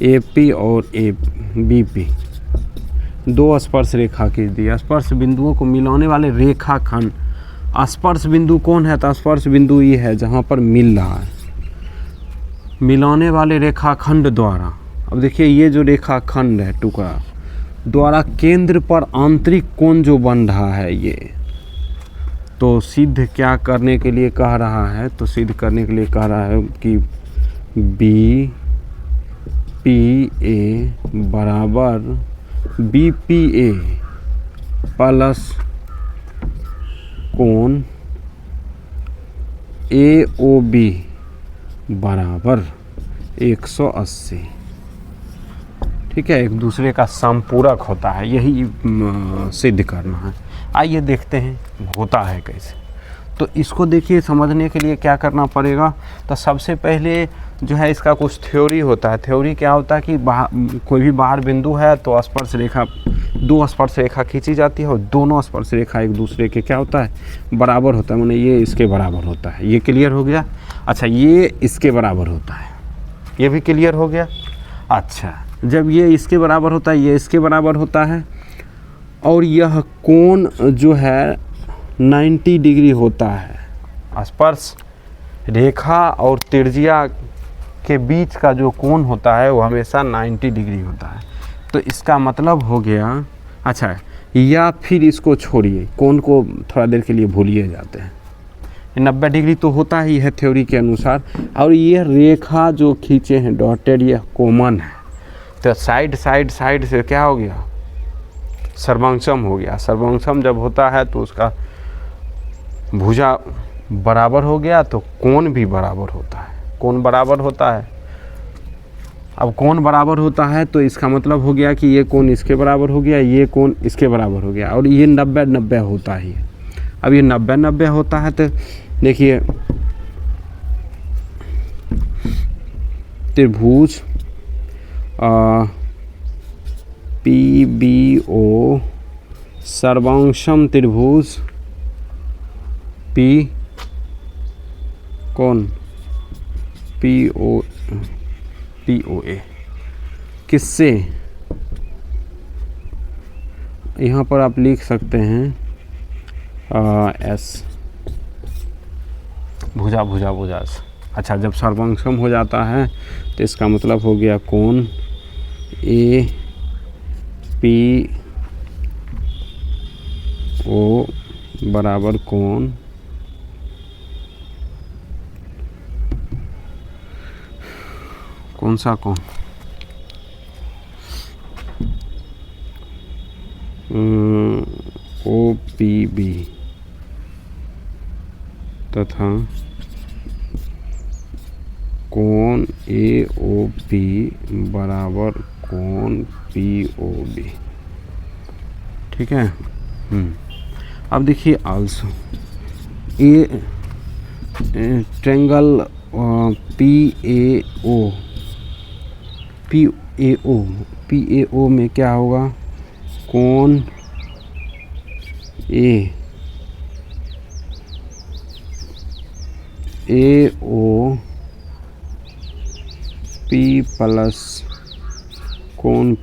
ए पी और ए बी पी, दो स्पर्श रेखा खींच दी। स्पर्श बिंदुओं को मिलाने वाले रेखाखंड, स्पर्श बिंदु कौन है? तो स्पर्श बिंदु ये है जहाँ पर मिल रहा है, मिलाने वाले रेखाखंड द्वारा। अब देखिए ये जो रेखाखंड है टुकड़ा द्वारा केंद्र पर आंतरिक कोण जो बन रहा है, ये तो सिद्ध क्या करने के लिए कह रहा है? तो सिद्ध करने के लिए कह रहा है कि बी पी ए बराबर बी पी ए प्लस कोण ए ओ बी बराबर 180। ठीक है, एक दूसरे का संपूरक होता है, यही सिद्ध करना है। आइए देखते हैं होता है कैसे। तो इसको देखिए समझने के लिए क्या करना पड़ेगा? तो सबसे पहले जो है इसका कुछ थ्योरी होता है। थ्योरी क्या होता है कि कोई भी बाहर बिंदु है तो स्पर्श रेखा, दो स्पर्श रेखा खींची जाती है और दोनों स्पर्श रेखा एक दूसरे के क्या होता है? बराबर होता है, माने ये इसके बराबर होता है। ये क्लियर हो गया? अच्छा, ये इसके बराबर होता है, ये भी क्लियर हो गया। अच्छा, जब ये इसके बराबर होता है, ये इसके बराबर होता है और यह कोण जो है 90 डिग्री होता है। स्पर्श रेखा और त्रिज्या के बीच का जो कोण होता है वो हमेशा 90 डिग्री होता है। तो इसका मतलब हो गया, अच्छा, या फिर इसको छोड़िए, कोण को थोड़ा देर के लिए भूलिए जाते हैं, 90 डिग्री तो होता ही है थ्योरी के अनुसार। और ये रेखा जो खींचे हैं डॉटेड, ये कॉमन है, तो साइड साइड साइड से क्या हो गया? सर्वांशम हो गया। सर्वांशम जब होता है तो उसका भुजा बराबर हो गया तो कोण भी बराबर होता है। कोण बराबर होता है, अब कोण बराबर होता है तो इसका मतलब हो गया कि ये कोण इसके बराबर हो गया, ये कोण इसके बराबर हो गया, और ये 90-90 होता ही है। अब ये 90-90 होता है तो देखिए त्रिभुज पी बी ओ सर्वांशम त्रिभुज पी कौन पी ओ ए किससे? यहाँ पर आप लिख सकते हैं एस, भुजा भुजा भुजा से। अच्छा, जब सर्वांशम हो जाता है तो इसका मतलब हो गया कोण ए पी ओ बराबर कोण कौन सा कोण? ओ पी बी तथा कोण ए ओ पी बराबर कोण पी ओ बी। ठीक है। अब देखिए also a triangle P A O में क्या होगा? कोण ए ओ पी प्लस कोण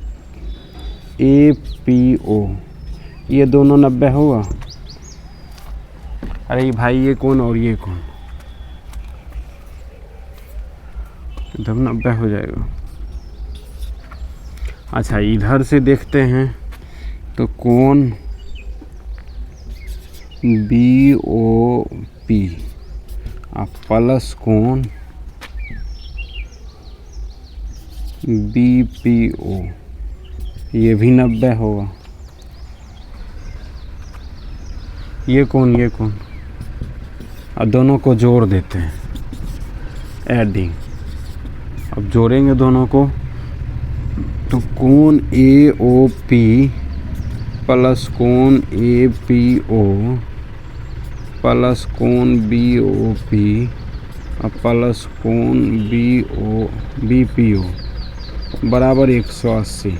ए पी ओ, ये दोनों 90 होगा। अरे भाई ये कोण और ये कोण तब 90 हो जाएगा। अच्छा, इधर से देखते हैं तो कोण बी ओ पी प्लस कोण BPO, ये भी 90 होगा। ये कौन अब दोनों को जोड़ देते हैं, एडिंग। अब जोड़ेंगे दोनों को तो कोण AOP प्लस कोण APO प्लस कोण BOP प्लस कोण BPO बराबर 180।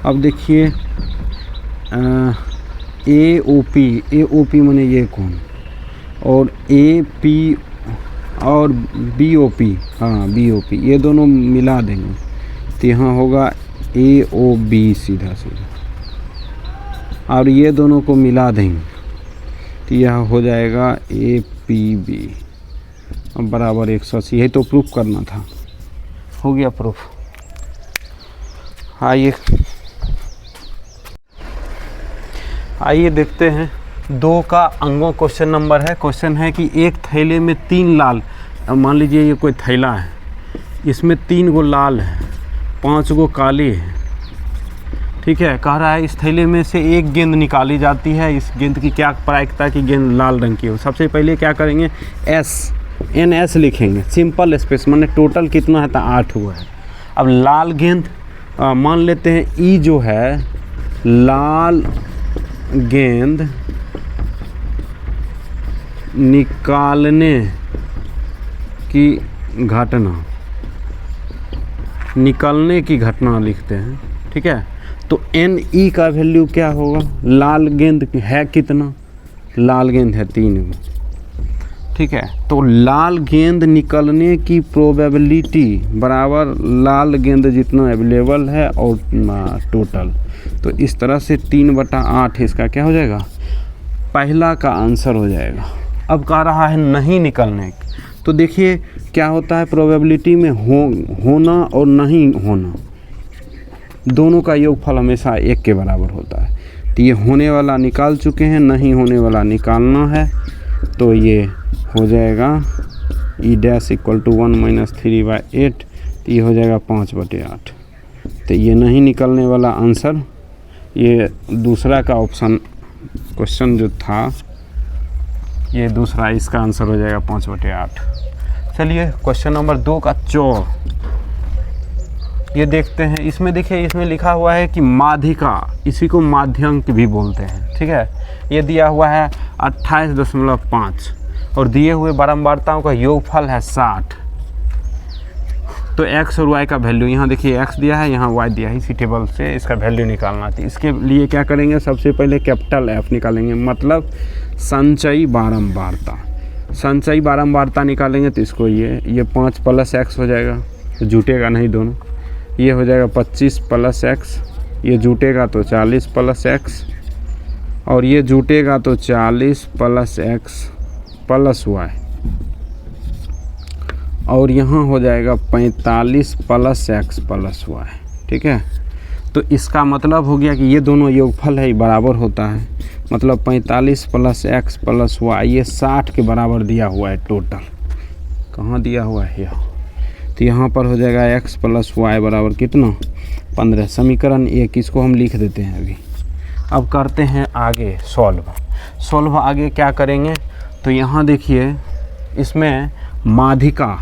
अब देखिए AOP माने ये कोण, और AP और BOP, हाँ BOP, ये दोनों मिला देंगे तो यहाँ होगा AOB सीधा, और ये दोनों को मिला देंगे तो यह हो जाएगा APB बराबर 180। यही तो प्रूफ करना था, हो गया प्रूफ। आइए देखते हैं 2 का अंगों क्वेश्चन नंबर है। क्वेश्चन है कि एक थैले में 3 लाल, मान लीजिए ये कोई थैला है, इसमें 3 गो लाल है, 5 गो काले हैं, ठीक है। कह रहा है इस थैले में से एक गेंद निकाली जाती है, इस गेंद की क्या प्रायिकता की गेंद लाल रंग की हो। सबसे पहले क्या करेंगे, NS लिखेंगे, सिंपल स्पेस, माने टोटल कितना है तो 8 हुआ है। अब लाल गेंद मान लेते हैं ई जो है लाल गेंद निकालने की घटना, निकलने की घटना लिखते हैं, ठीक है। तो NE का वैल्यू क्या होगा, लाल गेंद है कितना, लाल गेंद है 3 गो, ठीक है। तो लाल गेंद निकलने की प्रोबेबिलिटी बराबर लाल गेंद जितना अवेलेबल है और टोटल, तो इस तरह से 3/8 इसका क्या हो जाएगा, पहला का आंसर हो जाएगा। अब कह रहा है नहीं निकलने, तो देखिए क्या होता है प्रोबेबिलिटी में होना और नहीं होना दोनों का योगफल हमेशा 1 के बराबर होता है। तो ये होने वाला निकाल चुके हैं, नहीं होने वाला निकालना है, तो ये हो जाएगा E' = 1 - 3/8, तो ये हो जाएगा 5/8। तो ये नहीं निकलने वाला आंसर, ये दूसरा का ऑप्शन क्वेश्चन जो था, ये दूसरा, इसका आंसर हो जाएगा 5/8। चलिए क्वेश्चन नंबर 2 का चौर ये देखते हैं। इसमें देखिए, इसमें लिखा हुआ है कि माध्यिका, इसी को माध्यंक भी बोलते हैं, ठीक है। ये दिया हुआ है 28.5 और दिए हुए बारंबारताओं का योगफल है 60। तो x और y का वैल्यू, यहाँ देखिए x दिया है, यहाँ y दिया है, इसी टेबल से इसका वैल्यू निकालना थी। इसके लिए क्या करेंगे, सबसे पहले कैपिटल F निकालेंगे, मतलब संचयी बारंबारता। संचयी बारंबारता निकालेंगे तो इसको ये 5 + x हो जाएगा, तो जुटेगा नहीं दोनों, ये हो जाएगा 25 + x, ये जुटेगा तो 40 + x, और ये जुटेगा तो 40 + x + y, और यहाँ हो जाएगा 45 + x + y, ठीक है। तो इसका मतलब हो गया कि ये दोनों योगफल है बराबर होता है, मतलब 45 + x + y, ये 60 के बराबर दिया हुआ है टोटल। कहाँ दिया हुआ है यहाँ, तो यहाँ पर हो जाएगा x + y बराबर कितना, 15। समीकरण 1 इसको हम लिख देते हैं अभी। अब करते हैं आगे सॉल्व। आगे क्या करेंगे, तो यहाँ देखिए इसमें माध्यिका,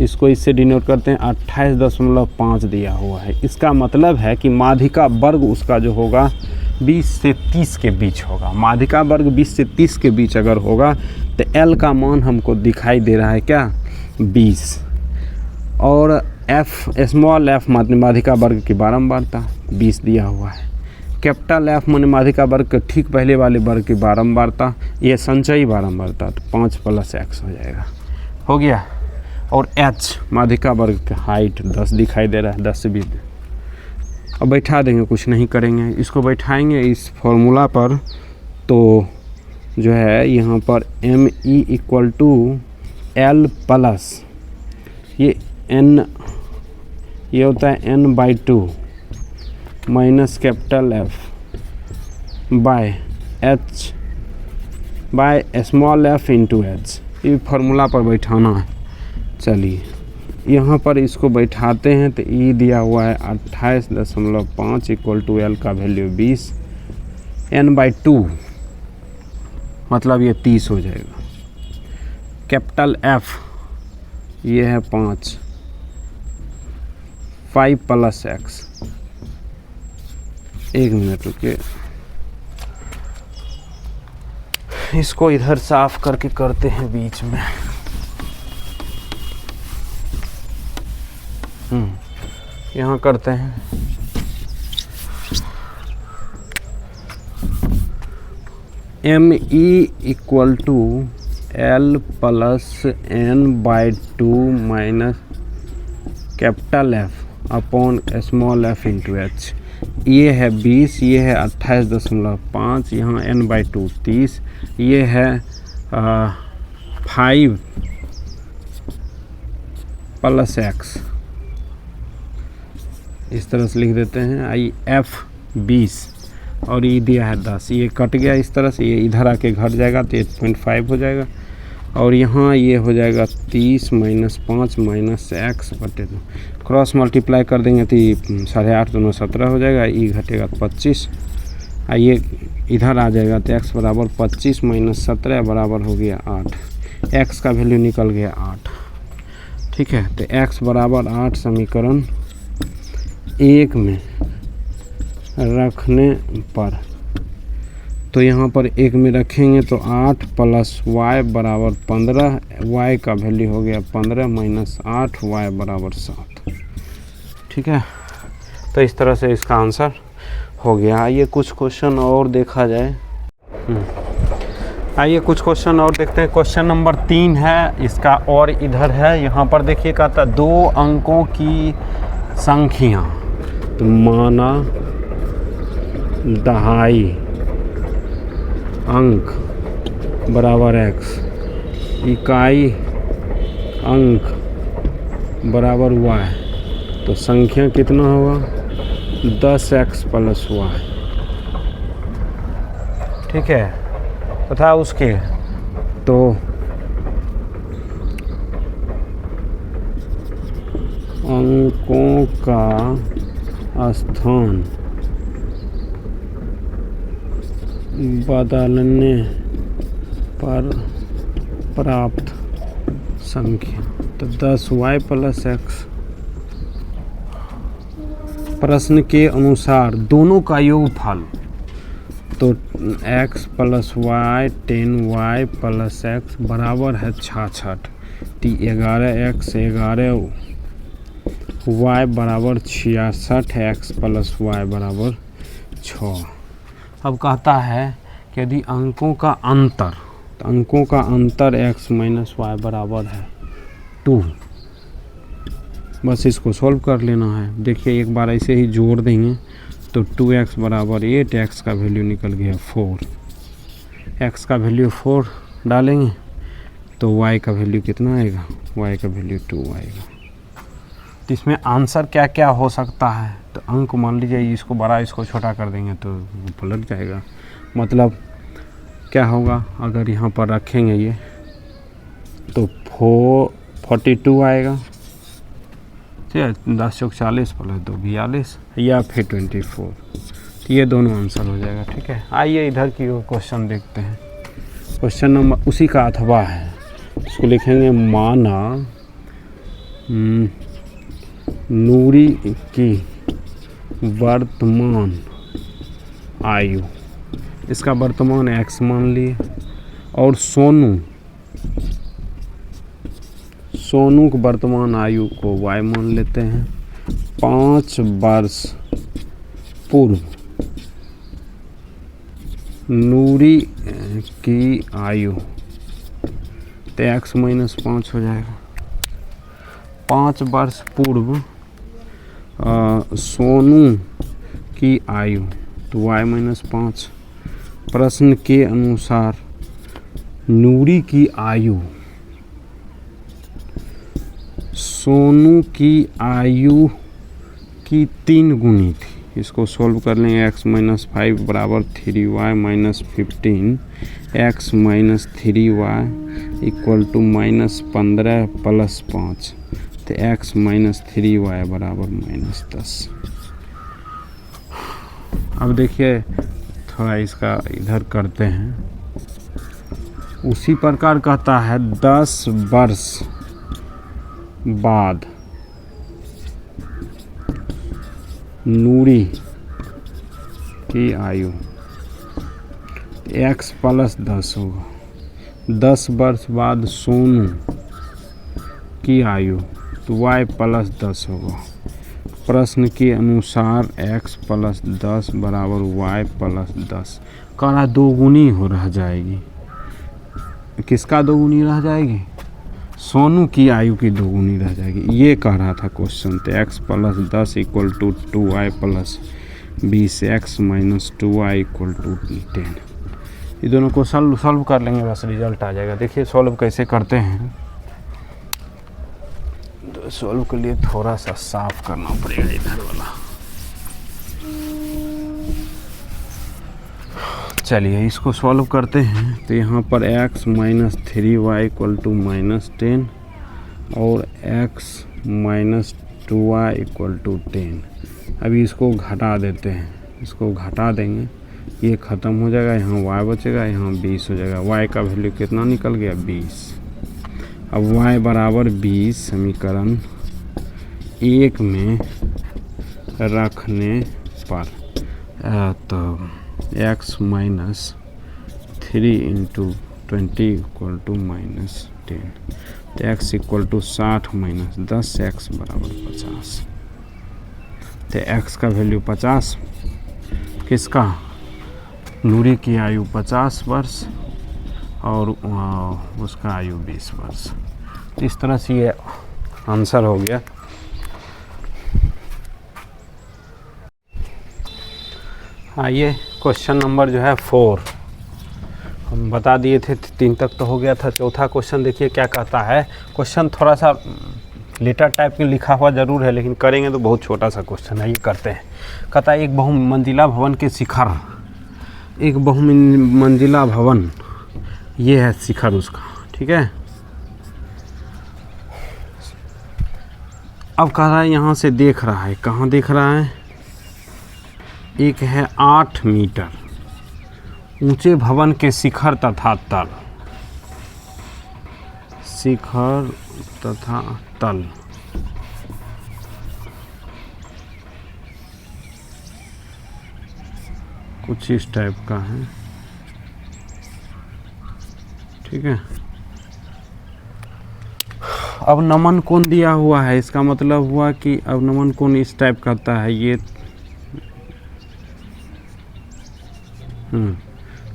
इसको इससे डिनोट करते हैं, 28.5 दिया हुआ है। इसका मतलब है कि माध्यिका वर्ग उसका जो होगा 20 से 30 के बीच होगा। माध्यिका वर्ग 20 से 30 के बीच अगर होगा तो L का मान हमको दिखाई दे रहा है क्या, 20, और स्मॉल f माध्यिका वर्ग की बारंबारता 20 दिया हुआ है। कैपिटल F माने माध्यिका वर्ग के ठीक पहले वाले वर्ग की बारंबारता, ये संचयी बारंबारता, तो 5 + x हो जाएगा, हो गया। और H माध्यिका वर्ग का हाइट 10 दिखाई दे रहा है, 10 से 20। अब बैठा देंगे, कुछ नहीं करेंगे, इसको बैठाएंगे इस फॉर्मूला पर, तो जो है यहाँ पर ME = L प्लस ये n, ये होता है n/2 minus capital F by H by small f into h, ये फार्मूला पर बैठाना है। चलिए यहाँ पर इसको बैठाते हैं तो ई दिया हुआ है 28.5 इक्वल टू एल का वैल्यू 20, n/2 मतलब ये 30 हो जाएगा। कैपिटल एफ ये है 5 + x। एक मिनट रुकिए, इसको इधर साफ करके करते हैं बीच में। यहाँ करते हैं ME equal to L + n/2 minus capital F upon small f into h. ये है 20, ये है 28.5, यहाँ n/2 30, ये है 5 + x। इस तरह से लिख देते हैं। आई F 20 और ये दिया है 10, ये कट गया इस तरह से, ये इधर आके घट जाएगा तो 8.5 हो जाएगा। और यहाँ ये हो जाएगा 30 - 5 - x/2, क्रॉस मल्टीप्लाई कर देंगे तो 8.5 दोनों 17 हो जाएगा, ई घटेगा 25। ये इधर आ जाएगा तो x बराबर 25 - 17 बराबर हो गया 8, x का वैल्यू निकल गया 8। ठीक है, तो x बराबर 8 समीकरण 1 में रखने पर, तो यहाँ पर 1 में रखेंगे तो 8 + y बराबर 15, y का वैल्यू हो गया 15 - 8, y बराबर 7। ठीक है, तो इस तरह से इसका आंसर हो गया। आइए कुछ क्वेश्चन और देखा जाए। आइए कुछ क्वेश्चन और देखते हैं। क्वेश्चन नंबर 3 है इसका, और इधर है, यहाँ पर देखिए कहता 2 अंकों की संख्या, तो माना दहाई अंक बराबर x, इकाई अंक बराबर y, तो संख्या कितना होगा 10x + y। ठीक है, तथा उसके तो अंकों का स्थान बदलने पर प्राप्त संख्या, तो 10y + x। प्रश्न के अनुसार दोनों का योगफल, तो x + y 10y + x बराबर है 66, तो 11x 11 y बराबर 66, x + y बराबर 6। अब कहता है कि यदि अंकों का अंतर, तो अंकों का अंतर x - y बराबर है 2। बस इसको सॉल्व कर लेना है। देखिए एक बार ऐसे ही जोड़ देंगे तो 2x बराबर 8, x का वैल्यू निकल गया 4, x का वैल्यू 4 डालेंगे तो y का वैल्यू कितना आएगा, y का वैल्यू 2 आएगा। तो इसमें आंसर क्या क्या हो सकता है, तो अंक मान लीजिए इसको बड़ा इसको छोटा कर देंगे तो पलट जाएगा। मतलब क्या होगा, अगर यहाँ पर रखेंगे ये तो 42 आएगा, ठीक है, 10 × 40 + 2 42, या फिर 24, तो ये दोनों आंसर हो जाएगा। ठीक है, आइए इधर की क्वेश्चन देखते हैं। क्वेश्चन नंबर उसी का अथवा है, इसको लिखेंगे माना नूरी की वर्तमान आयु, इसका वर्तमान x मान लिए, और सोनू की वर्तमान आयु को y मान लेते हैं। 5 वर्ष पूर्व नूरी की आयु, तो x - 5 हो जाएगा। 5 वर्ष पूर्व सोनू की आयु, तो y - 5। प्रश्न के अनुसार नूरी की आयु सोनू की आयु की 3 गुनी थी, इसको सोल्व कर लेंगे। x माइनस 5 बराबर 3y minus 15, x minus 3y equal to minus 15 plus 5, तो x माइनस 3y बराबर माइनस 10। अब देखिए थोड़ा इसका इधर करते हैं। उसी प्रकार कहता है 10 वर्ष बाद नूरी की आयु x प्लस 10 होगा। 10 वर्ष बाद सोनू की आयु तो y प्लस 10 होगा। प्रश्न के अनुसार x प्लस 10 बराबर y प्लस 10 का दोगुनी हो रह जाएगी। किसका दोगुनी रह जाएगी? सोनू की आयु की दोगुनी रह जाएगी। ये कह रहा था क्वेश्चन। तो x plus 10 equal to 2y plus 20, x minus 2y equal to 10। ये दोनों को सॉल्व कर लेंगे, बस रिजल्ट आ जाएगा। देखिए सॉल्व कैसे करते हैं। तो सॉल्व के लिए थोड़ा सा साफ करना पड़ेगा इधर वाला। चलिए इसको सॉल्व करते हैं। तो यहाँ पर x minus 3y equal to minus 10 और x minus 2y equal to 10। अभी इसको घटा देते हैं। इसको घटा देंगे, ये ख़त्म हो जाएगा। यहाँ y बचेगा, यहाँ 20 हो जाएगा। y का वैल्यू कितना निकल गया? 20। अब y बराबर 20 समीकरण 1 में रखने पर तो x minus 3 into 20 equal to minus 10, तो x equal to 60 minus 10, x बराबर 50। तो x का वैल्यू 50, किसका? नूरी की आयु 50 वर्ष और उसका आयु 20 वर्ष। इस तरह से ये आंसर हो गया। आइए क्वेश्चन नंबर जो है 4 हम बता दिए थे, 3 तक तो हो गया था। चौथा क्वेश्चन देखिए क्या कहता है। क्वेश्चन थोड़ा सा लेटर टाइप में लिखा हुआ ज़रूर है, लेकिन करेंगे तो बहुत छोटा सा क्वेश्चन है। ये करते हैं। कहता है एक बहुमंजिला भवन के शिखर, एक बहुमंजिला भवन, ये है शिखर उसका, ठीक है। अब कह रहा है यहाँ से देख रहा है, कहाँ देख रहा है? एक है 8 मीटर ऊंचे भवन के शिखर तथा तल, शिखर तथा तल। कुछ इस टाइप का है, ठीक है। अब नमन कोण दिया हुआ है, इसका मतलब हुआ कि अब नमन कोण इस टाइप करता है।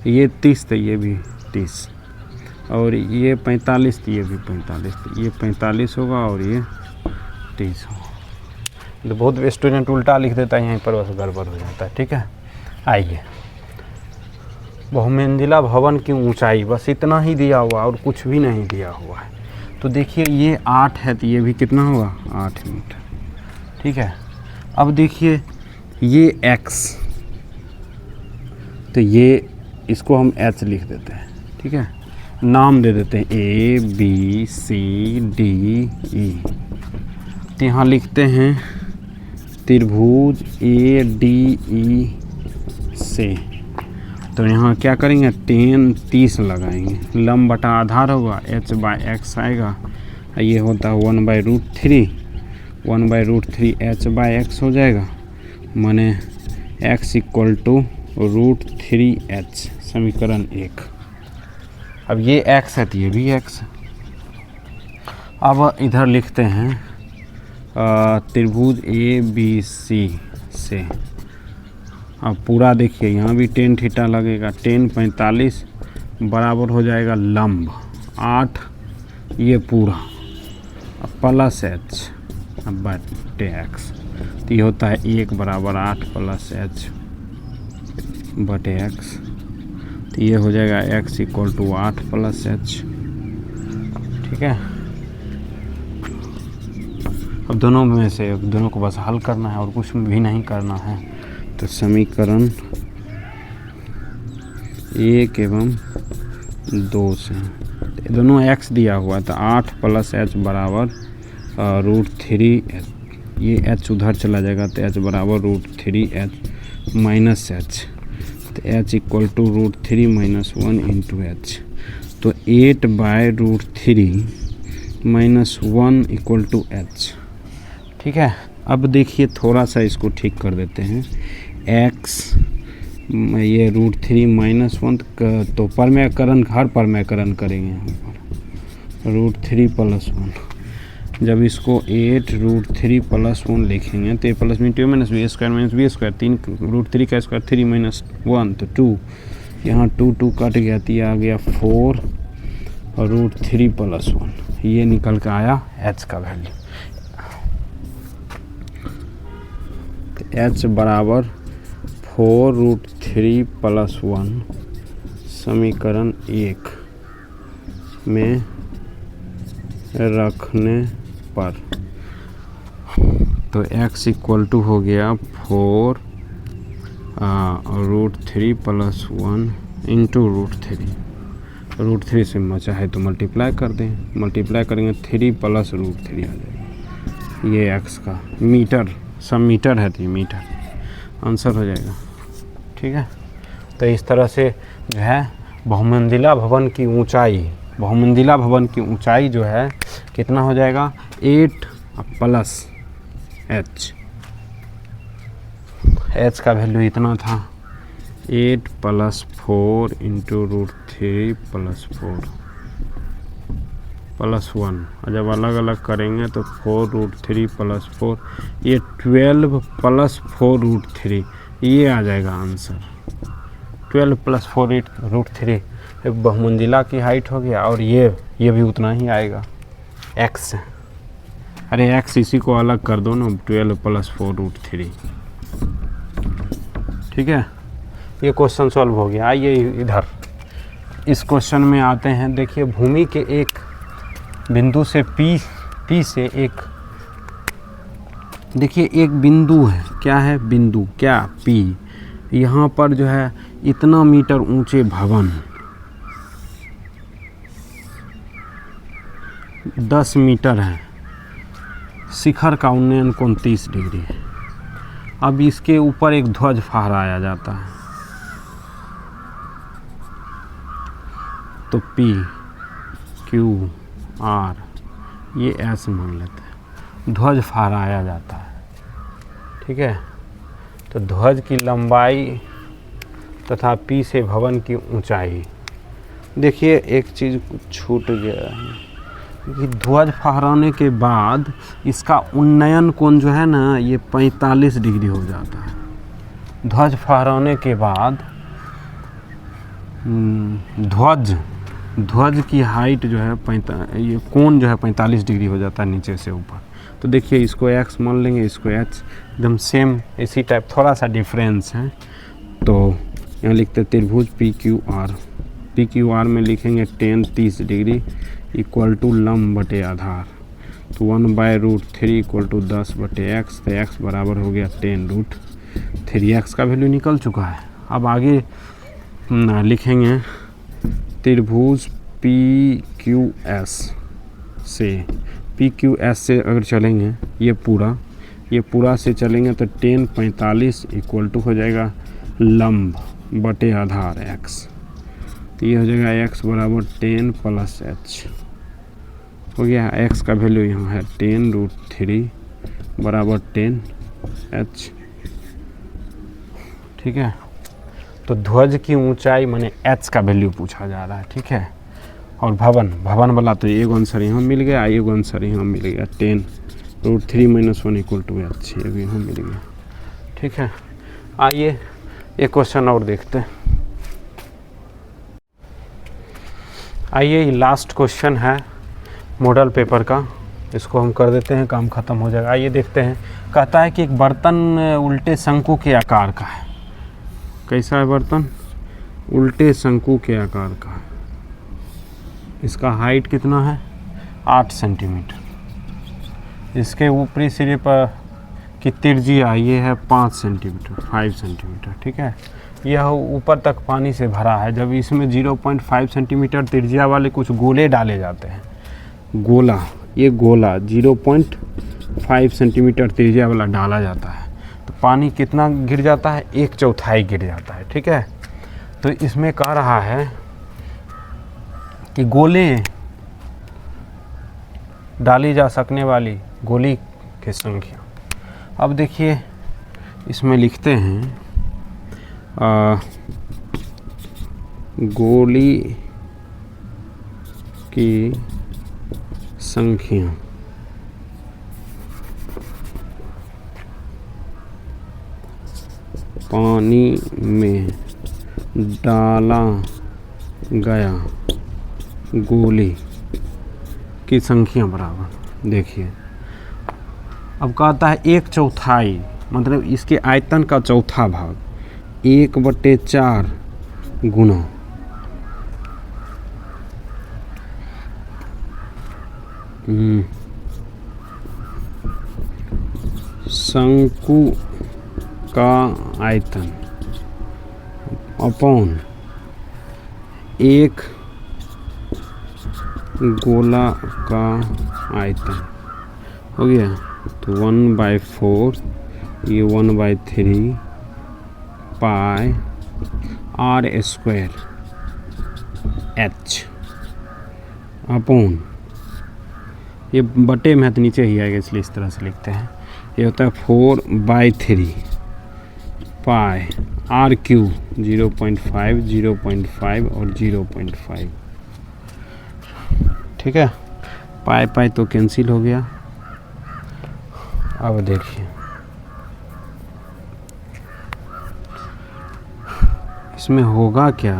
ये 30 तो ये भी 30, और ये 45 तो ये भी 45, तो ये 45 होगा और ये 30 होगा। तो बहुत स्टूडेंट उल्टा लिख देता है यहीं पर, बस गड़बड़ हो जाता है, ठीक है। आइए, बहुमंजिला भवन की ऊंचाई बस इतना ही दिया हुआ और कुछ भी नहीं दिया हुआ है। तो देखिए ये 8 है, तो ये भी कितना होगा? 8 मीटर, ठीक है। अब देखिए ये x, तो ये इसको हम h लिख देते हैं, ठीक है। नाम दे देते हैं A B C D E। तो यहाँ लिखते हैं त्रिभुज ADE से। तो यहाँ क्या करेंगे? 30 लगाएंगे। लंब बटा आधार होगा, h/x आएगा। ये होता है 1/√3, 1/√3 h/x हो जाएगा, माने x इक्वल टू √3h, समीकरण 1। अब ये x है तो ये भी x है। अब इधर लिखते हैं त्रिभुज ABC से। अब पूरा देखिए यहाँ भी tan थीटा लगेगा, tan 45 बराबर हो जाएगा लंब 8, ये पूरा प्लस h बटे x। तो ये होता है 1 बराबर 8 प्लस h बटे x। तो ये हो जाएगा x equal to 8 plus h, ठीक है। अब दोनों में से दोनों को बस हल करना है और कुछ भी नहीं करना है। तो समीकरण 1 एवं 2 से दोनों x दिया हुआ है तो 8 + h बराबर √3h, ये h उधर चला जाएगा तो h बराबर √3h माइनस h, तो h इक्वल टू √3 - 1 × h, तो 8/√3 - 1 इक्वल टू h। ठीक है, अब देखिए थोड़ा सा इसको ठीक कर देते हैं। x ये √3 - 1 तो परमेयकरण, हर परमेयकरण करेंगे यहाँ पर √3 + 1। जब इसको 8√3 + 1 लिखेंगे तो a + b - b² - b², 3 √3 का स्क्वायर 3 - 1 तो 2, यहाँ 2 कट गया तो ये आ गया 4 और √3 + 1, ये निकल के आया h का वैल्यू। तो h बराबर 4√3 + 1 समीकरण 1 में रखने पर, तो x इक्वल टू हो गया 4√3 + 1 इंटू √3 से चाहे तो मल्टीप्लाई कर दें, मल्टीप्लाई करेंगे 3 + √3 आ जाएगा, ये x का मीटर, सब मीटर है तो ये मीटर आंसर हो जाएगा। ठीक है, तो इस तरह से जो है बहुमंजिला भवन की ऊंचाई, बहुमंजिला भवन की ऊंचाई जो है कितना हो जाएगा 8 + h, h का वैल्यू इतना था 8 + 4 इंटू √3 + 4 + 1, और जब अलग अलग करेंगे तो 4√3 + 4, ये 12 + 4√3, ये आ जाएगा आंसर। 12 + 4√3 एक बहुमंजिला की हाइट हो गया, और ये भी उतना ही आएगा x। अरे x इसी को अलग कर दो ना, 12 + 4√3। ठीक है, ये क्वेश्चन सॉल्व हो गया। आइए इधर इस क्वेश्चन में आते हैं। देखिए भूमि के एक बिंदु से P से एक, देखिए एक बिंदु है, क्या है बिंदु, क्या P, यहाँ पर जो है इतना मीटर ऊंचे भवन 10 मीटर है, शिखर का उन्नयन कोण 30 डिग्री है। अब इसके ऊपर एक ध्वज फहराया जाता है, तो P Q R ये S मान लेते हैं, ध्वज फहराया जाता है। ठीक है, तो ध्वज की लंबाई तथा P से भवन की ऊंचाई। देखिए एक चीज़ छूट गया है कि ध्वज फहराने के बाद इसका उन्नयन कोण जो है ना ये 45 डिग्री हो जाता है। ध्वज फहराने के बाद ध्वज की हाइट जो है ये कोण जो है 45 डिग्री हो जाता है नीचे से ऊपर। तो देखिए इसको x मान लेंगे, इसको h, एकदम सेम इसी टाइप, थोड़ा सा डिफरेंस है। तो यहाँ लिखते त्रिभुज पी क्यू आर में लिखेंगे tan 30 डिग्री इक्वल टू लंब बटे आधार, तो 1/√3 इक्वल टू 10/x, तो x बराबर हो गया tan√3, x का वैल्यू निकल चुका है। अब आगे लिखेंगे त्रिभुज PQS से अगर चलेंगे ये पूरा से चलेंगे तो tan 45 इक्वल टू हो जाएगा लंब बटे आधार x, तो ये हो जाएगा x बराबर tan + h हो गया। x का वैल्यू यहाँ है tan√3 बराबर tan h। ठीक है, तो ध्वज की ऊंचाई माने h का वैल्यू पूछा जा रहा है। ठीक है, और भवन वाला तो एक आंसर यहाँ मिल गया, एक आंसर यहाँ मिल गया, tan√3 - 1 इक्वल टू h, ये भी यहाँ मिल गया। ठीक है, आइए एक क्वेश्चन और देखते हैं। आइए लास्ट क्वेश्चन है मॉडल पेपर का, इसको हम कर देते हैं, काम ख़त्म हो जाएगा। आइए देखते हैं। कहता है कि एक बर्तन उल्टे शंकु के आकार का है। कैसा है बर्तन? उल्टे शंकु के आकार का है। इसका हाइट कितना है? 8 सेंटीमीटर। इसके ऊपरी सिरे पर कि त्रिज्या ये है 5 सेंटीमीटर 5 सेंटीमीटर, ठीक है। यह ऊपर तक पानी से भरा है। जब इसमें 0.5 सेंटीमीटर त्रिज्या वाले कुछ गोले डाले जाते हैं, गोला, ये गोला 0.5 सेंटीमीटर त्रिज्या वाला डाला जाता है, तो पानी कितना गिर जाता है, 1/4 गिर जाता है, ठीक है। तो इसमें कह रहा है कि गोले डाली जा सकने वाली गोली की संख्या। अब देखिए इसमें लिखते हैं गोली की संख्या पानी में डाला गया गोली की संख्या बराबर। देखिए अब कहता है 1/4, मतलब इसके आयतन का चौथा भाग, 1/4 गुना शंकु का आयतन अपॉन एक गोला का आयतन हो गया। तो 1/4, ये 1/3 पाई r² h अपॉन, ये बटे में है तो नीचे ही आएगा इसलिए इस तरह से लिखते हैं। ये होता है 4/3 पाई r³ 0.5 0.5 और 0.5, ठीक है। पाई तो कैंसिल हो गया। अब देखिए इसमें होगा क्या,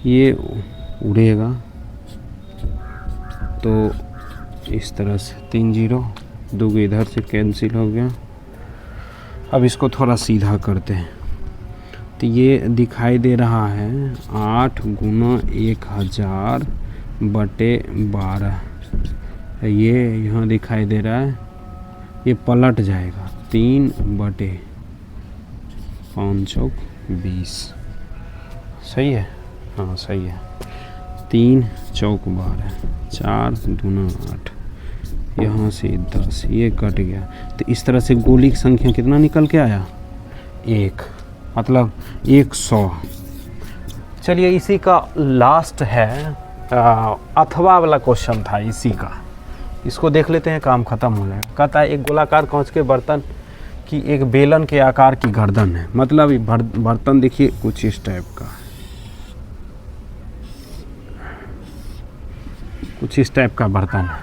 ये उड़ेगा तो इस तरह से 3 0, 2 इधर से कैंसिल हो गया। अब इसको थोड़ा सीधा करते हैं तो ये दिखाई दे रहा है 8 गुना 1000 बटे 12, ये यहाँ दिखाई दे रहा है, ये पलट जाएगा 3 बटे 5 चौक 20, सही है, हाँ सही है। 3 चौक 12, 4 दूना 8, यहाँ से 10, ये कट गया। तो इस तरह से गोली की संख्या कितना निकल के आया, 1, मतलब 100। चलिए इसी का लास्ट है, अथवा वाला क्वेश्चन था इसी का, इसको देख लेते हैं, काम खत्म हो जाएगा। कहता है एक गोलाकार कांच के बर्तन की एक बेलन के आकार की गर्दन है, मतलब ये बर्तन देखिए कुछ इस टाइप का, कुछ इस टाइप का बर्तन है।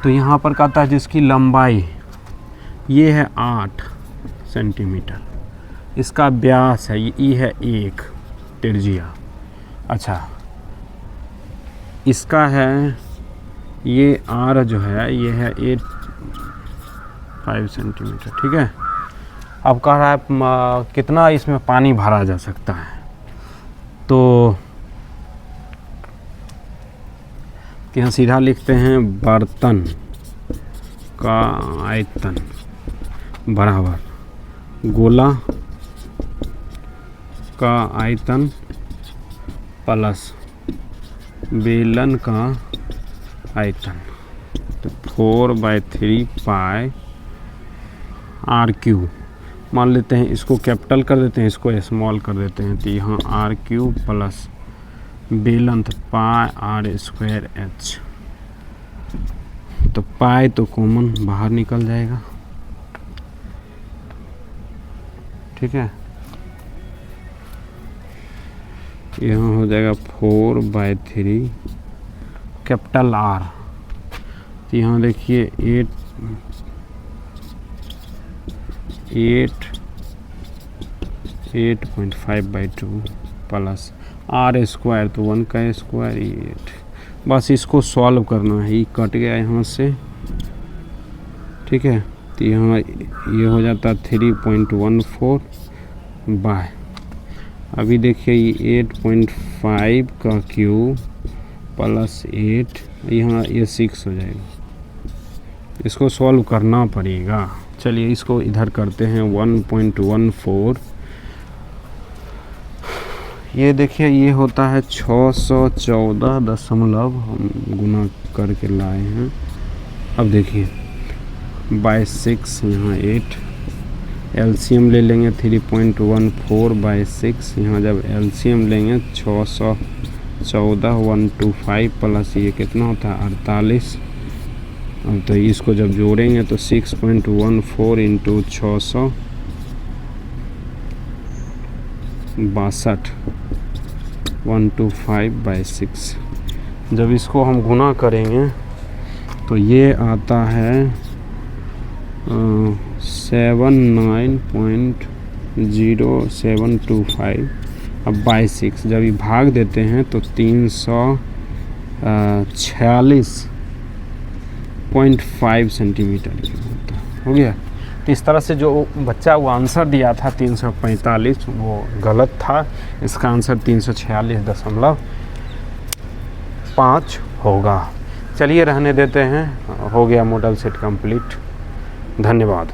तो यहाँ पर कहता है जिसकी लंबाई ये है 8 सेंटीमीटर, इसका व्यास है ये है 1 त्रिज्या, अच्छा इसका है ये R जो है ये है 5 सेंटीमीटर, ठीक है। अब कह रहा है कितना इसमें पानी भरा जा सकता है, तो यहाँ सीधा लिखते हैं बर्तन का आयतन बराबर गोला का आयतन प्लस बेलन का आयतन। तो 4/3 पाई r³ मान लेते हैं, इसको कैपिटल कर देते हैं, इसको स्मॉल कर देते हैं। तो यहाँ r³ प्लस बेलन तो पाई r² h, तो पाई तो कॉमन बाहर निकल जाएगा, ठीक है। यहाँ हो जाएगा 4/3 कैपिटल R, तो यहाँ देखिए 8.5/2 प्लस r² तो 1 का स्क्वायर 8। बस इसको सॉल्व करना है, ये कट गया यहाँ से, ठीक है। तो यहाँ ये हो जाता 3.14 बाय, अभी देखिए ये 8.5 का क्यूब प्लस 8, यहाँ ये 6 हो जाएगा, इसको सॉल्व करना पड़ेगा। चलिए इसको इधर करते हैं 1.14। ये देखिए ये होता है 614 हम गुना करके लाए हैं। अब देखिए बाय 6 यहाँ 8, एलसीएम ले लेंगे 3.14 बाय 6, यहाँ जब एलसीएम लेंगे 614 125 प्लस ये कितना होता है 48। अब तो इसको जब जोड़ेंगे तो 6.14 इंटू 662 125 बाई 6। जब इसको हम गुना करेंगे तो ये आता है 79.0725। अब बाई 6 जब ये भाग देते हैं तो 346.5 सेंटीमीटर होता है। हो गया। तो इस तरह से जो बच्चा वो आंसर दिया था 345 वो गलत था। इसका आंसर 346.5 होगा। चलिए रहने देते हैं। हो गया मॉडल सेट कंप्लीट। धन्यवाद।